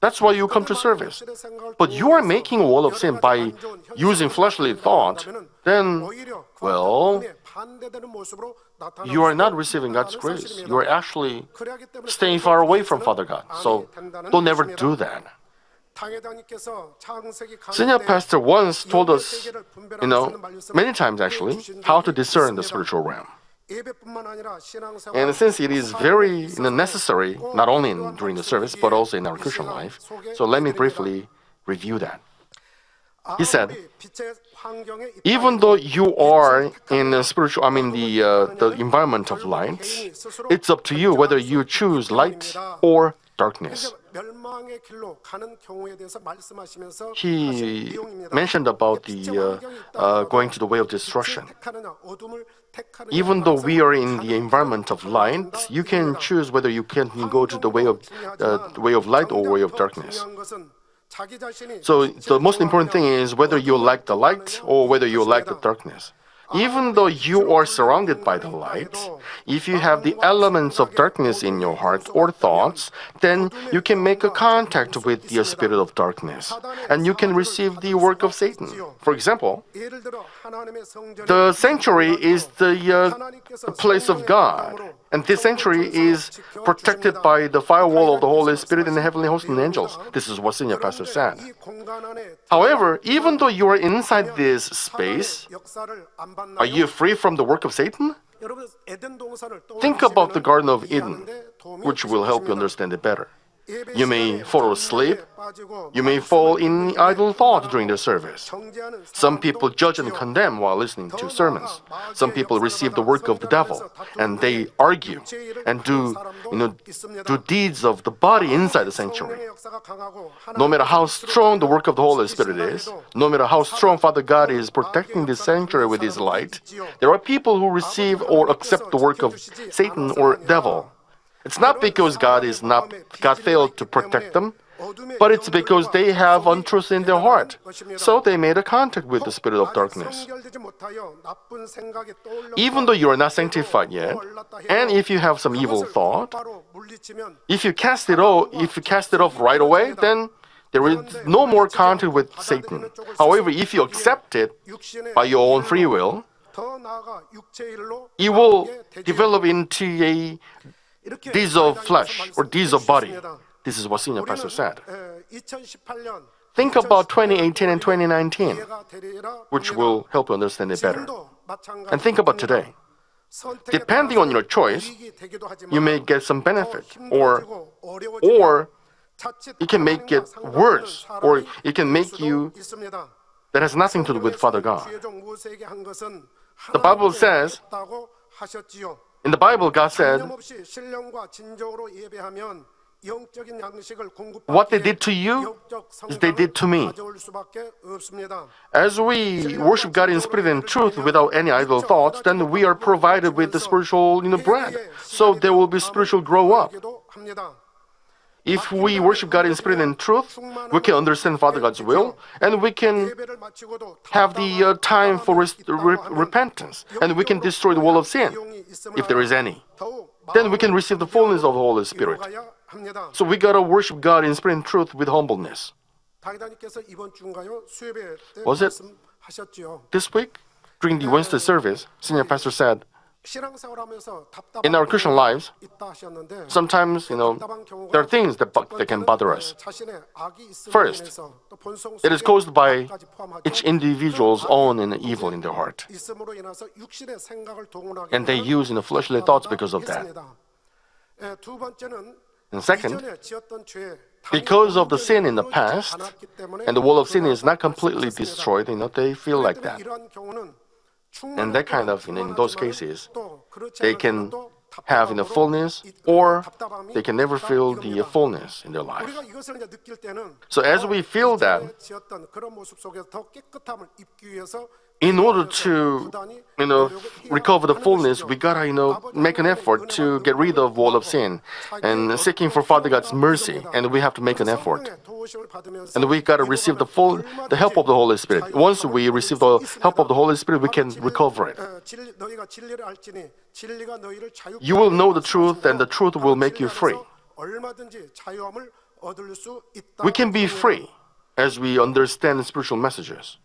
That's why you come to service. But you are making a wall of sin by using fleshly thought, then, well, you are not receiving God's grace. You are actually staying far away from Father God. So don't ever do that. Senior pastor once told us, many times actually, how to discern the spiritual realm. And since it is very necessary, not only during the service, but also in our Christian life, so let me briefly review that. He said, even though you are in the the environment of light, it's up to you whether you choose light or darkness. He mentioned about the going to the way of destruction. Even though we are in the environment of light, you can choose whether you can go to the way of light or way of darkness. So the most important thing is whether you like the light or whether you like the darkness. Even though you are surrounded by the light, if you have the elements of darkness in your heart or thoughts, then you can make a contact with the spirit of darkness, and you can receive the work of Satan. For example, the sanctuary is the place of God, and this sanctuary is protected by the firewall of the Holy Spirit and the heavenly host and angels. This is what Senior Pastor said. However, even though you are inside this space, are you free from the work of Satan? Think about the Garden of Eden, which will help you understand it better. You may fall asleep. You may fall in idle thought during the service. Some people judge and condemn while listening to sermons. Some people receive the work of the devil, and they argue and do deeds of the body inside the sanctuary. No matter how strong the work of the Holy Spirit is, no matter how strong Father God is protecting this sanctuary with His light, there are people who receive or accept the work of Satan or devil. It's not because God failed to protect them, but it's because they have untruth in their heart. So they made a contact with the spirit of darkness. Even though you are not sanctified yet, and if you have some evil thought, if you cast it off right away, then there is no more contact with Satan. However, if you accept it by your own free will, it will develop into a deeds of flesh or deeds of body. This is what Senior Pastor said. Think about 2018 and 2019, which will help you understand it better. And think about today. Depending on your choice, you may get some benefit, or it can make it worse, or it can make you that has nothing to do with Father God. The Bible says, in the Bible, God said, what they did to you is they did to me. As we worship God in spirit and truth without any idle thoughts, then we are provided with the spiritual bread. So there will be spiritual grow up. If we worship God in spirit and truth, we can understand Father God's will, and we can have the time for repentance, and we can destroy the wall of sin, if there is any. Then we can receive the fullness of the Holy Spirit. So we gotta worship God in spirit and truth with humbleness. Was it this week? During the Wednesday service, Senior Pastor said, in our Christian lives, sometimes, there are things that can bother us. First, it is caused by each individual's own evil in their heart. And they use fleshly thoughts because of that. And second, because of the sin in the past, and the wall of sin is not completely destroyed, they feel like that. And that kind of, in those cases, they can have fullness, or they can never feel the fullness in their life. 우리가 이것을 이제 느낄 때는 So as we feel that, 지었던 그런 모습 속에서 더 깨끗함을 입기 위해서 in order to recover the fullness, we gotta make an effort to get rid of all of sin and seeking for Father God's mercy, and we have to make an effort. And we gotta receive the help of the Holy Spirit. Once we receive the help of the Holy Spirit, we can recover it. 너희가 진리를 알지니 진리가 너희를 자유케 You will know the truth, and the truth will make you free. 얼마든지 자유함을 얻을 수 있다. We can be free as we understand spiritual messages,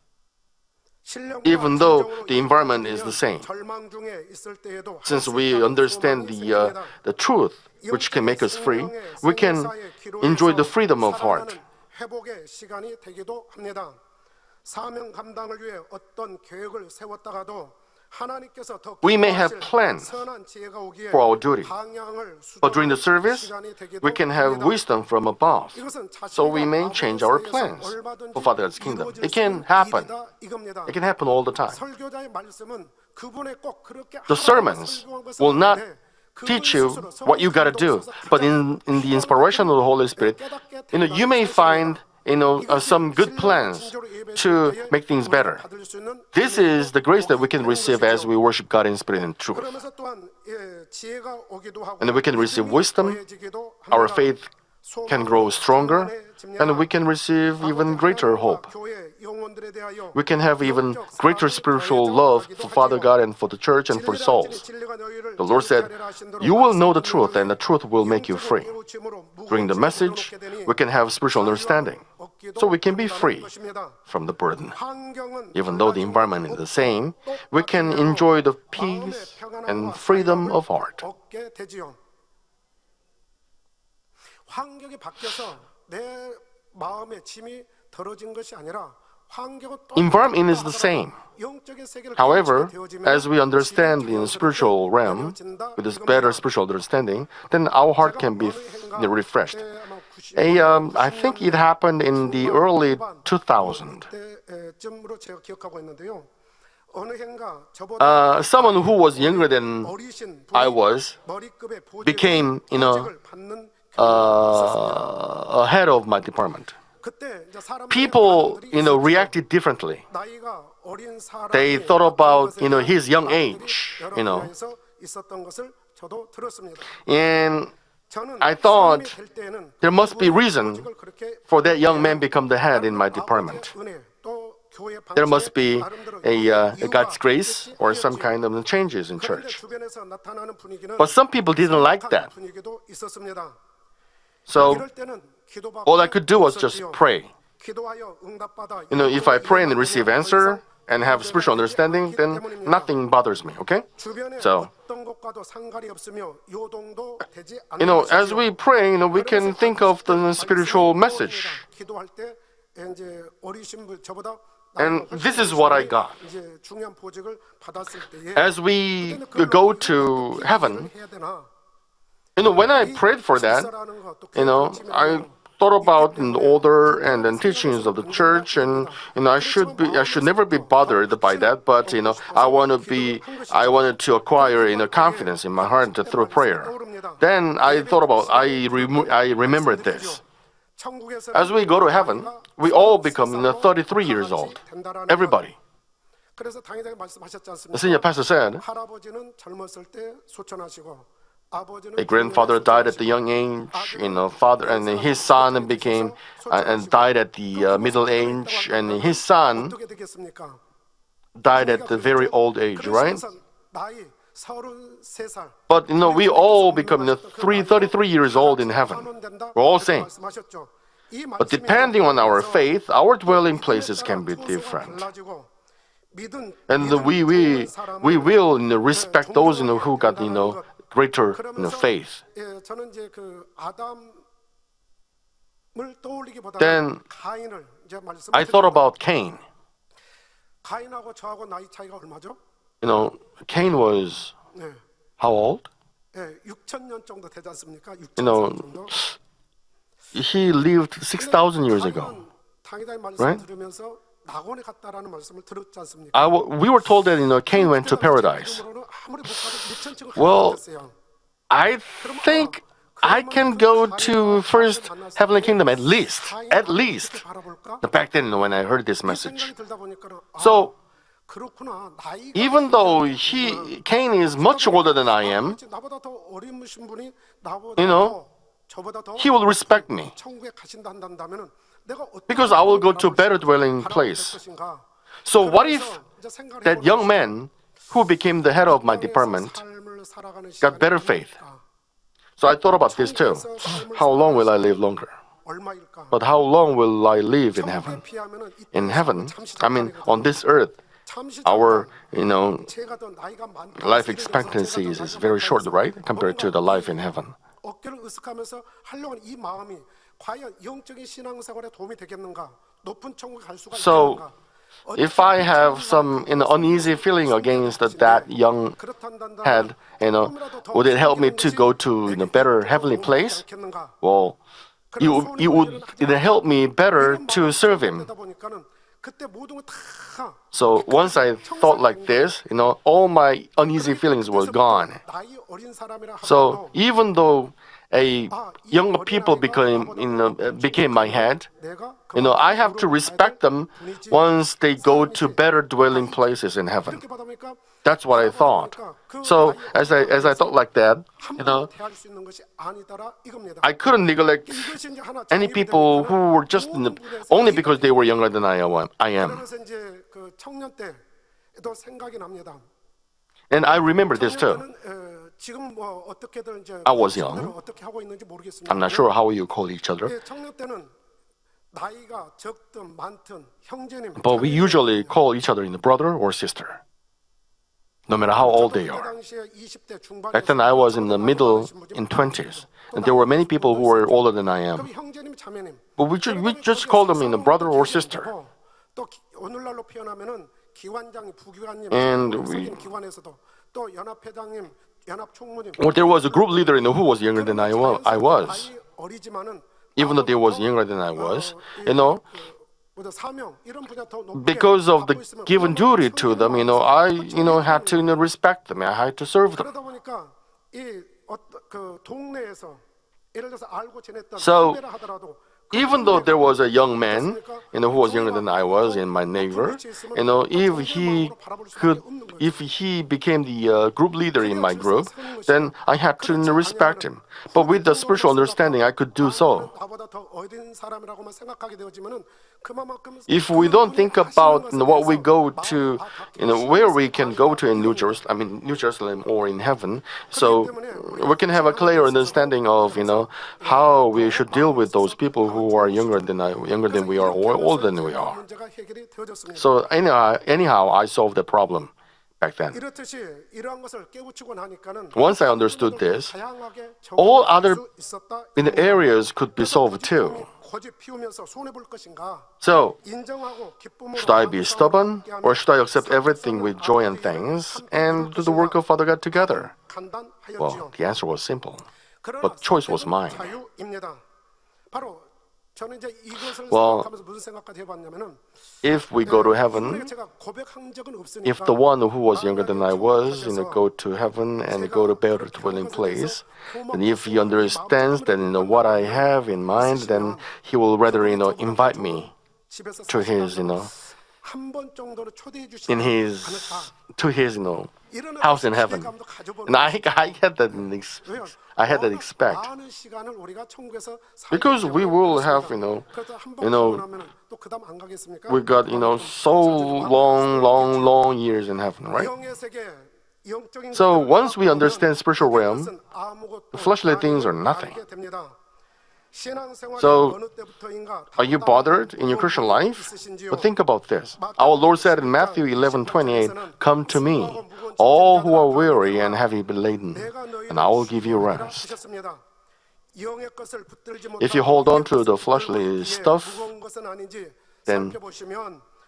even though the environment is the same. 절망 중에 있을 때에도 Since we understand the truth, which can make us free, we can enjoy the freedom of heart. 회복의 시간이 되기도 합니다. 사명 감당을 위해 어떤 계획을 세웠다가도 하나님께서 더 We may have plans 선한 지혜가 오기에 for our duty, 방향을 but during the 수정하는 service, 시간이 되기도 we can have 합니다. wisdom from above. 이것은 So we 자신과 may change our 아버지 plans 사이에서 얼마든지 for Father God's kingdom. 이루어질 It can 수 happen. 있다, 이겁니다. It can happen all the time. 설교자의 말씀은 그분의 꼭 그렇게 The sermons will not teach you what you gotta do, but in the inspiration of the Holy Spirit, you may find some good plans to make things better. This is the grace that we can receive as we worship God in spirit and truth. 그러면서 또한 지혜가 오기도 하고 And we can receive wisdom, our faith can grow stronger, and we can receive even greater hope. We can have even greater spiritual love for Father God and for the church and for souls. The Lord said, "You will know the truth, and the truth will make you free." During the message, we can have spiritual understanding, so we can be free from the burden. Even though the environment is the same, we can enjoy the peace and freedom of heart. 환경이 바뀌어서 내 마음의 짐이 덜어진 것이 아니라 Environment is the same. However, as we understand in the spiritual realm, with this better spiritual understanding, then our heart can be refreshed. I think it happened in the early 2000s. Someone who was younger than I was became, head of my department. People, reacted differently. They thought about, his young age, And I thought there must be reason for that young man become the head in my department. There must be a God's grace or some kind of changes in church. But some people didn't like that. So all I could do was just pray. If I pray and receive answer and have spiritual understanding, then nothing bothers me, okay? So, as we pray, we can think of the spiritual message. And this is what I got. As we go to heaven, when I prayed for that, I thought about the order and the teachings of the church, and I should never be bothered by that. But I wanted to acquire confidence in my heart through prayer. Then I thought about I remembered this. As we go to heaven, we all become 33 years old. Everybody. The senior pastor said, a grandfather died at the young age, father, and his son became and died at the middle age, and his son died at the very old age, right? But we all become 33 years old in heaven. We're all same. But depending on our faith, our dwelling places can be different. And we will respect those who got greater faith. Then I thought about Cain. Cain was how old? He lived 6,000 years ago, right? We were told that Cain went to paradise. Well, I think I can go to first heavenly kingdom at least. At least. Back then when I heard this message. So 그렇구나. 나이가 even though Cain is much older than I am, 나보다 더 어리신 분이 나보다 you know, 저보다 더 he will respect me 천국에 가신다 한다면은 내가 어떤 because I will go to a better dwelling place. 것인가? So what if 이제 생각을 that 해보는 young man who became the head of my department 삶을 살아가는 got 시간이 better faith? 얼마일까? So I thought about this too. How long will I live longer? 얼마일까? But how long will I live in 천국에 heaven? 비하면은 이 In 땅은 heaven, 잠시 I mean, 잠깐이거든요. on this earth, 잠시 our, 잠깐. 제가 더 나이가 많다. life 예를 들어서 expectancy 제가 더 is 나이가 very 많다 short, 해서 right? Compared to the life in heaven. 어깨를 으쓱하면서 하려고 하는 이 마음이 과연 영적인 신앙생활에 도움이 되겠는가? 높은 천국에 갈 수가 So, 있겠는가? if I have some uneasy feeling against that young head, would it help me to go to a better heavenly place? Well, it help me better to serve him. So once I thought like this, all my uneasy feelings were gone. So even though a young people became my head, I have to respect them once they go to better dwelling places in heaven. That's what I thought. So as I thought like that, I couldn't neglect any people who were just only because they were younger than I am. 그러면서 이제 그 청년 때도 생각이 납니다. And I remember this too. 지금 뭐 어떻게들 이제 I was young. 어떻게 하고 있는지 모르겠습니다. I'm not sure how you call each other, 청년 때는 나이가 적든 많든 형제님. but we usually call each other brother or sister, no matter how old they are. Back then I was in the middle in 20s, and there were many people who were older than I am. 형제님 자매님. But we just call them brother or sister. 또 오늘날로 표현하면은 기관장, 부기관님, And 기관에서도 또 연합회장님, 연합총무님. Well, there was a group leader who was younger than I was. 어리지만은 Even though they was younger than I was, 사명 이런 분야 더 높게 because of the 갖고 있으면 given duty to them, I had to respect them. I had to serve them. 그러다 보니까 그 동네에서 예를 들어서 알고 지냈던 So, 후배라 하더라도 Even though there was a young man, who was younger than I was in my neighbor, if he became the group leader in my group, then I had to respect him. But with the spiritual understanding, I could do so. 나보다 더 어린 사람이라고만 생각하게 되어지면은 그만큼 If we don't think about what we go to, where we can go to in New Jerusalem or in heaven, so we can have a clear understanding of how we should deal with those people who are younger than we are or older than we are. So anyhow, I solved the problem back then. Once I understood this, all other areas could be solved too. So, should I be stubborn or should I accept everything with joy and thanks and do the work of Father God together? Well, the answer was simple, but choice was mine. Well, if we go to heaven, if the one who was younger than I was, go to heaven and go to better dwelling place, and if he understands then what I have in mind, then he will rather invite me to his to his house in heaven. And I had that expect. Because we will have we got so long years in heaven, right? So once we understand spiritual realm, fleshly things are nothing. So, are you bothered in your Christian life? But think about this. Our Lord said in Matthew 11:28, "Come to me, all who are weary and heavy laden, and I will give you rest." If you hold on to the fleshly stuff, then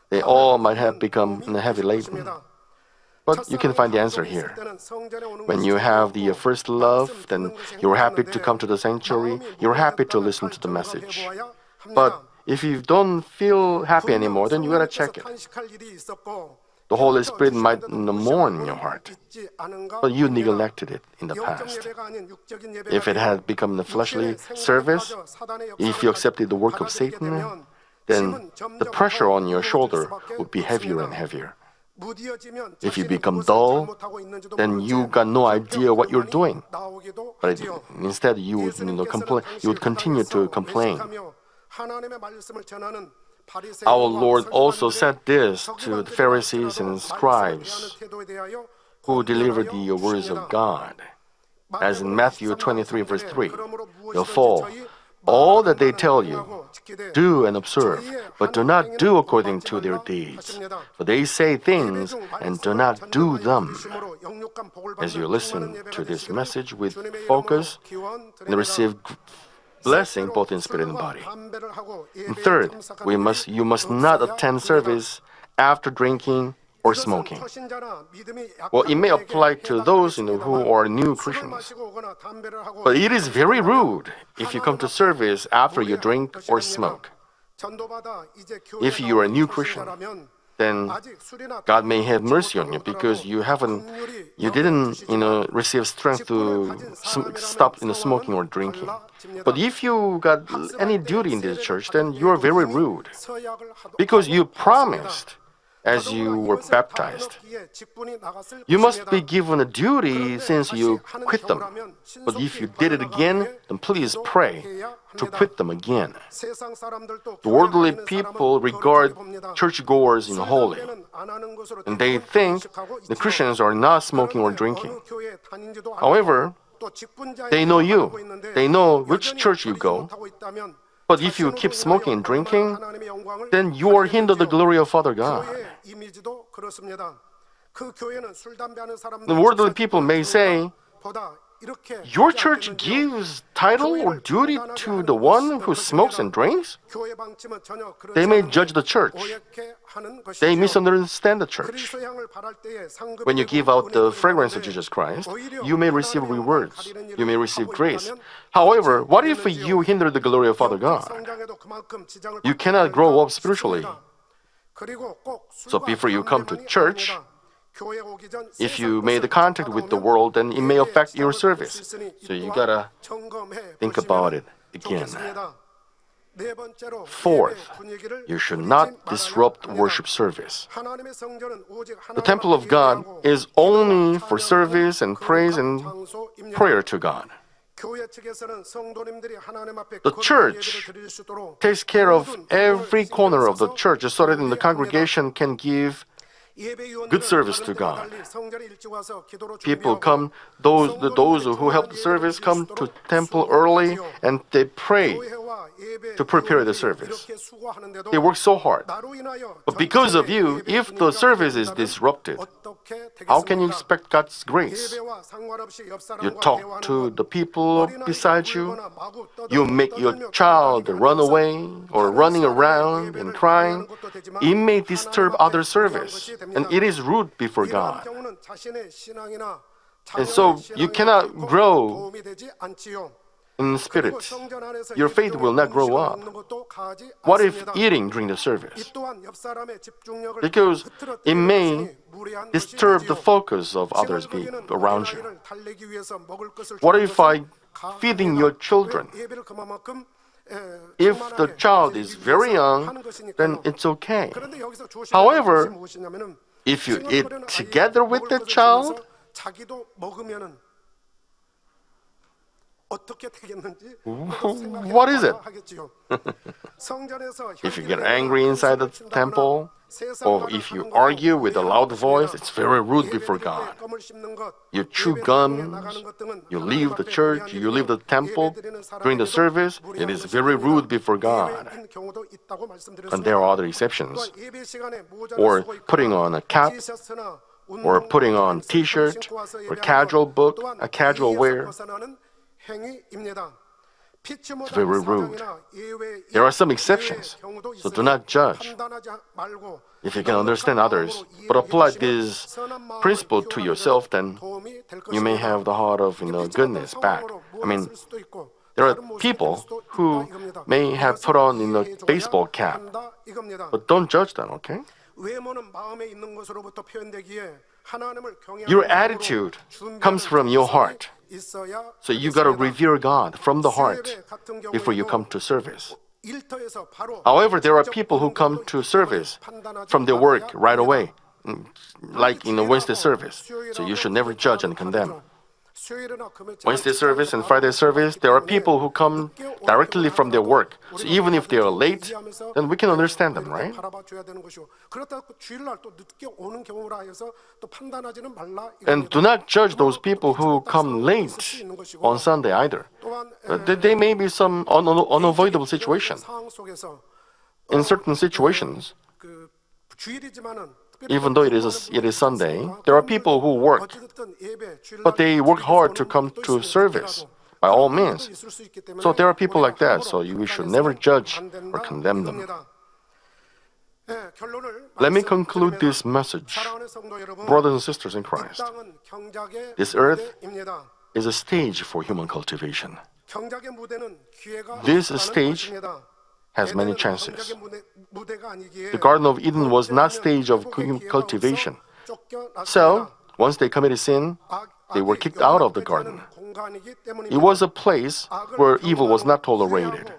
they all might have become heavy laden. But you can find the answer here. When you have the first love, then you're happy to come to the sanctuary, you're happy to listen to the message. But if you don't feel happy anymore, then you gotta check it. the Holy Spirit might mourn in your heart, but you neglected it in the past. If it had become a fleshly service, if you accepted the work of Satan, then the pressure on your shoulder would be heavier and heavier. If you become dull, then you got no idea what you're doing. But instead, you would, you would continue to complain. Our Lord also said this to the Pharisees and scribes who delivered the words of God. As in Matthew 23, verse 3, therefore, all that they tell you, do and observe, but do not do according to their deeds. For they say things and do not do them. As you listen to this message with focus and receive blessing both in spirit and body. And third, you must not attend service after drinking or smoking. Well, it may apply to those who are new Christians. But it is very rude if you come to service after you drink or smoke. If you are a new Christian, then God may have mercy on you because you didn't receive strength to stop smoking or drinking. But if you got any duty in this church, then you are very rude because you promised as you were baptized. You must be given a duty since you quit them. But if you did it again, then please pray to quit them again. The worldly people regard churchgoers as holy, and they think the Christians are not smoking or drinking. However, they know you. They know which church you go. But if you keep smoking and drinking, then you are hindering the glory of Father God. The worldly people may say, your church gives title or duty to the one who smokes and drinks? They may judge the church. They misunderstand the church. When you give out the fragrance of Jesus Christ, you may receive rewards. You may receive grace. However, what if you hinder the glory of Father God? You cannot grow up spiritually. So before you come to church, if you made contact with the world, then it may affect your service. So you gotta think about it again. Fourth, you should not disrupt worship service. The temple of God is only for service and praise and prayer to God. The church takes care of every corner of the church so that the congregation can give good service to God. People come, those who help the service come to temple early and they pray to prepare the service. They work so hard. But because of you, if the service is disrupted, how can you expect God's grace? You talk to the people beside you. You make your child run away or running around and crying. It may disturb other service, and it is rude before God. And so you cannot grow in spirit. Your faith will not grow up. What if eating during the service? Because it may disturb the focus of others around you. What if feeding your children? If the child is very young, then it's okay. However, if you eat together with the child, what is it? If you get angry inside the temple, or if you argue with a loud voice, it's very rude before God. You chew gums, you leave the church, you leave the temple during the service, it is very rude before God. And there are other exceptions. Or putting on a cap, or putting on t-shirt, or casual wear. It's very rude. There are some exceptions, so do not judge. If you can understand others, but apply this principle to yourself, then you may have the heart of goodness back. There are people who may have put on a baseball cap, but don't judge them, okay? 외모는 마음에 있는 것으로부터 표현되기에 하나님을 경외하는 Your 마음으로 attitude 준비하는 comes from your heart. 있어야 So you got to 되겠습니다. revere God from the heart 수요예배 같은 before you 경우에도 come to service. 일터에서 바로 However, there are 직접 people who come 보는 to 것으로 service 판단하지 from their 말아야 work right 합니다. away, like in a Wednesday service. So you should never judge and condemn. Wednesday service and Friday service, there are people who come directly from their work. So even if they are late, then we can understand them, right? And do not judge those people who come late on Sunday either. There may be some unavoidable situation. In certain situations, even though it is Sunday, there are people who work, but they work hard to come to service by all means. So there are people like that, so we should never judge or condemn them. Let me conclude this message. Brothers and sisters in Christ, this earth is a stage for human cultivation. This stage has many chances. The Garden of Eden was not stage of cultivation. So, once they committed sin, they were kicked out of the garden. It was a place where evil was not tolerated.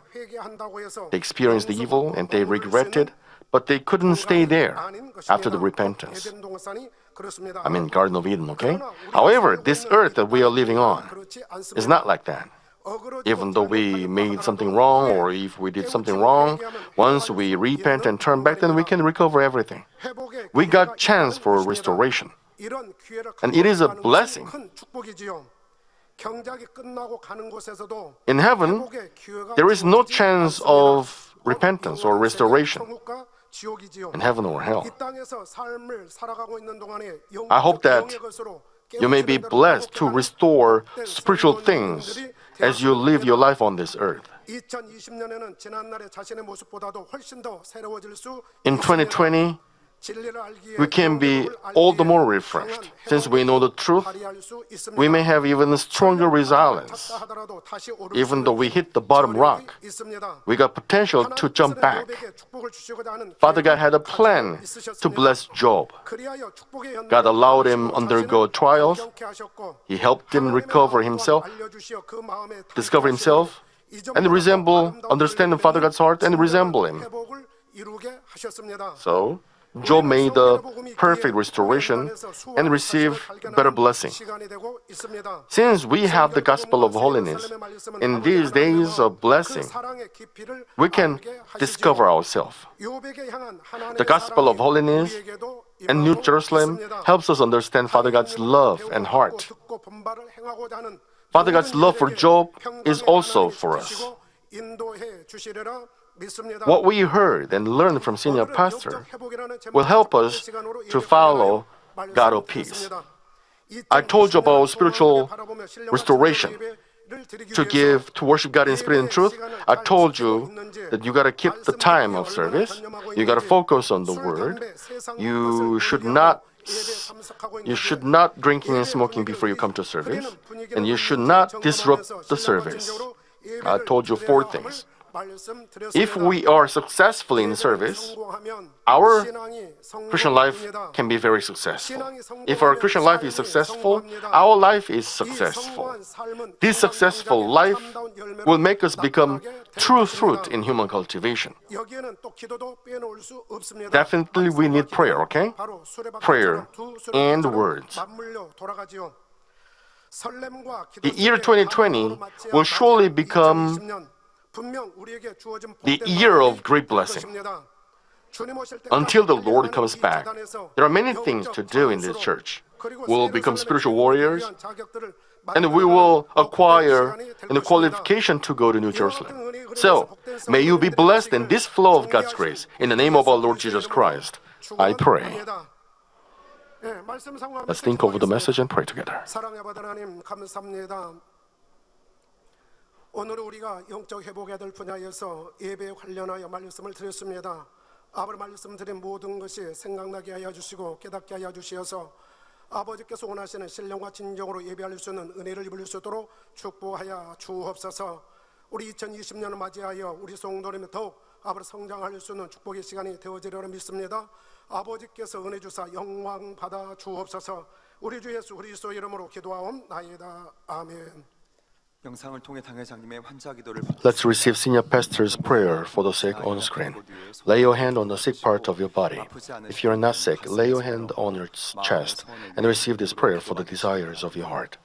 They experienced the evil and they regretted, but they couldn't stay there after the repentance. I mean, Garden of Eden, okay? However, this earth that we are living on is not like that. Even though we made something wrong or if we did something wrong, once we repent and turn back, then we can recover everything. We got chance for restoration. And it is a blessing. In heaven, there is no chance of repentance or restoration in heaven or hell. I hope that you may be blessed to restore spiritual things as you live your life on this earth. In 2020, we can be all the more refreshed. Since we know the truth, we may have even stronger resilience. Even though we hit the bottom rock, we got potential to jump back. Father God had a plan to bless Job. God allowed him undergo trials. He helped him recover himself, discover himself, and understand Father God's heart and resemble him. So, Job made a perfect restoration and received better blessing. Since we have the gospel of holiness, in these days of blessing, we can discover ourselves. The gospel of holiness and New Jerusalem helps us understand Father God's love and heart. Father God's love for Job is also for us. What we heard and learned from senior pastor will help us to follow God of peace. I told you about spiritual restoration. To worship God in spirit and truth, I told you that you got to keep the time of service. You got to focus on the word. You should not drinking and smoking before you come to service, and you should not disrupt the service. I told you 4 things. If we are successful in service, our Christian life can be very successful. If our Christian life is successful, our life is successful. This successful life will make us become true fruit in human cultivation. Definitely we need prayer, okay? Prayer and words. The year 2020 will surely become the year of great blessing. Until the Lord comes back, there are many things to do in this church. We'll become spiritual warriors, and we will acquire a qualification to go to New Jerusalem. So, may you be blessed in this flow of God's grace. In the name of our Lord Jesus Christ, I pray. Let's think over the message and pray together. 오늘 우리가 영적 회복해야 될 분야에서 예배에 관련하여 말씀을 드렸습니다. 아버지 말씀드린 모든 것이 생각나게 하여 주시고 깨닫게 하여 주시어서 아버지께서 원하시는 신령과 진정으로 예배할 수 있는 은혜를 입을 수 있도록 축복하여 주옵소서. 우리 2020년을 맞이하여 우리 성도님이 더욱 아버지 성장할 수 있는 축복의 시간이 되어지리라 믿습니다. 아버지께서 은혜 주사 영광 받아 주옵소서. 우리 주 예수 그리스도 이름으로 기도하옵나이다. 아멘. 영상을 통해 당회장님의 환자 기도를 Let's receive Senior Pastor's prayer for the sick on screen. Lay your hand on the sick part of your body. If you are not sick, lay your hand on your chest and receive this prayer for the desires of your heart.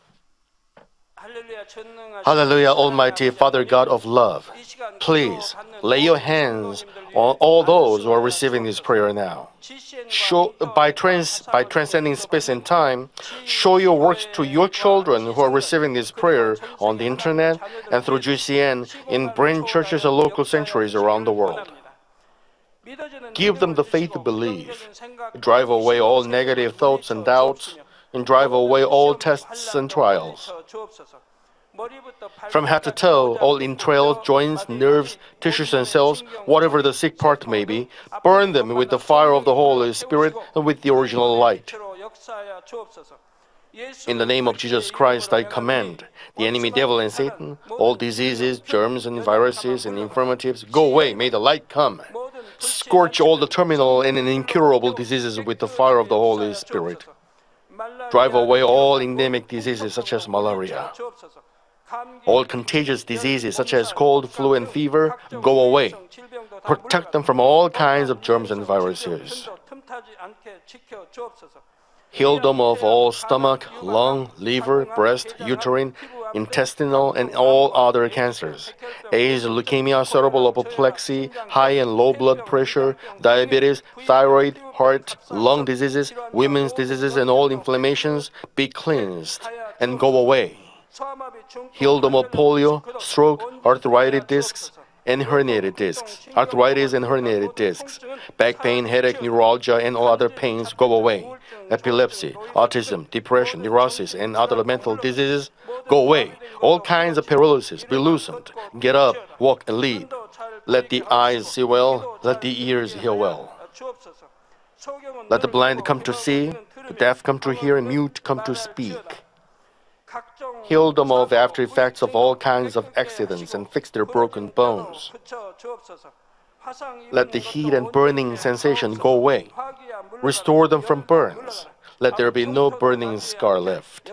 Hallelujah, Almighty Father God of love. Please lay your hands on all those who are receiving this prayer now. By transcending space and time, show your works to your children who are receiving this prayer on the internet and through GCN in brain churches and local sanctuaries around the world. Give them the faith to believe. Drive away all negative thoughts and doubts, and drive away all tests and trials. From head to toe, all entrails, joints, nerves, tissues, and cells, whatever the sick part may be, burn them with the fire of the Holy Spirit and with the original light. In the name of Jesus Christ, I command the enemy devil and Satan, all diseases, germs, and viruses and infirmities, go away, may the light come. Scorch all the terminal and incurable diseases with the fire of the Holy Spirit. Drive away all endemic diseases such as malaria. All contagious diseases such as cold, flu, and fever, go away. Protect them from all kinds of germs and viruses. Heal them of all stomach, lung, liver, breast, uterine, intestinal, and all other cancers. AIDS, leukemia, cerebral apoplexy, high and low blood pressure, diabetes, thyroid, heart, lung diseases, women's diseases, and all inflammations be cleansed and go away. Heal them of polio, stroke, arthritis discs, and herniated discs, arthritis and herniated discs, back pain, headache, neuralgia, and all other pains go away. Epilepsy, autism, depression, neurosis, and other mental diseases go away. All kinds of paralysis be loosened. Get up, walk, and lead. Let the eyes see well, let the ears hear well. Let the blind come to see, the deaf come to hear, and mute come to speak. Heal them of after effects of all kinds of accidents and fix their broken bones. Let the heat and burning sensation go away. Restore them from burns. Let there be no burning scar left.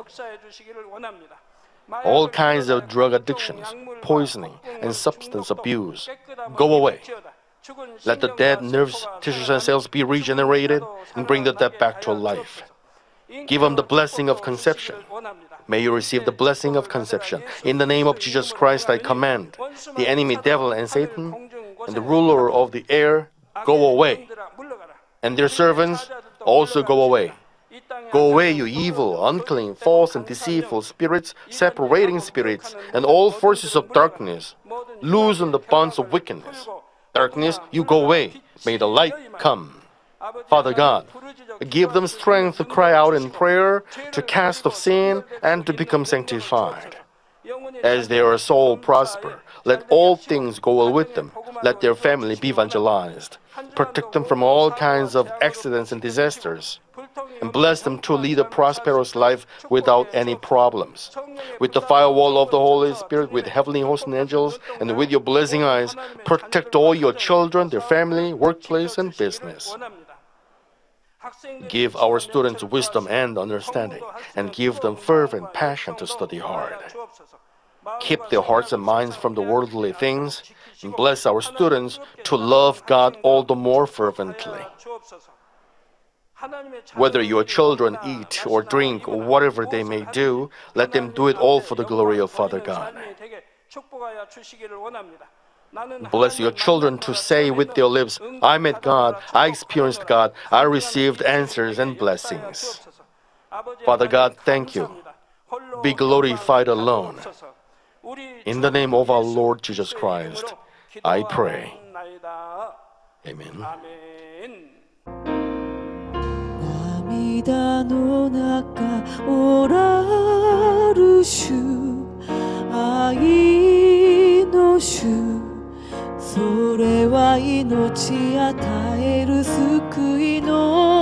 All kinds of drug addictions, poisoning, and substance abuse go away. Let the dead nerves, tissues, and cells be regenerated and bring the dead back to life. Give them the blessing of conception. May you receive the blessing of conception. In the name of Jesus Christ, I command the enemy devil and Satan and the ruler of the air go away. And their servants also go away. Go away, you evil, unclean, false, and deceitful spirits, separating spirits, and all forces of darkness. Loosen the bonds of wickedness. Darkness, you go away. May the light come. Father God, give them strength to cry out in prayer, to cast off sin, and to become sanctified. As their soul prosper, let all things go well with them. Let their family be evangelized. Protect them from all kinds of accidents and disasters. And bless them to lead a prosperous life without any problems. With the firewall of the Holy Spirit, with heavenly hosts and angels, and with your blessing eyes, protect all your children, their family, workplace, and business. Give our students wisdom and understanding, and give them fervent passion to study hard. Keep their hearts and minds from the worldly things, and bless our students to love God all the more fervently. Whether your children eat or drink or whatever they may do, let them do it all for the glory of Father God. Bless your children to say with their lips, I met God, I experienced God, I received answers and blessings. Father God, thank you. Be glorified alone. In the name of our Lord Jesus Christ, I pray. Amen. 涙の中おらる主愛の主それは命与える救いの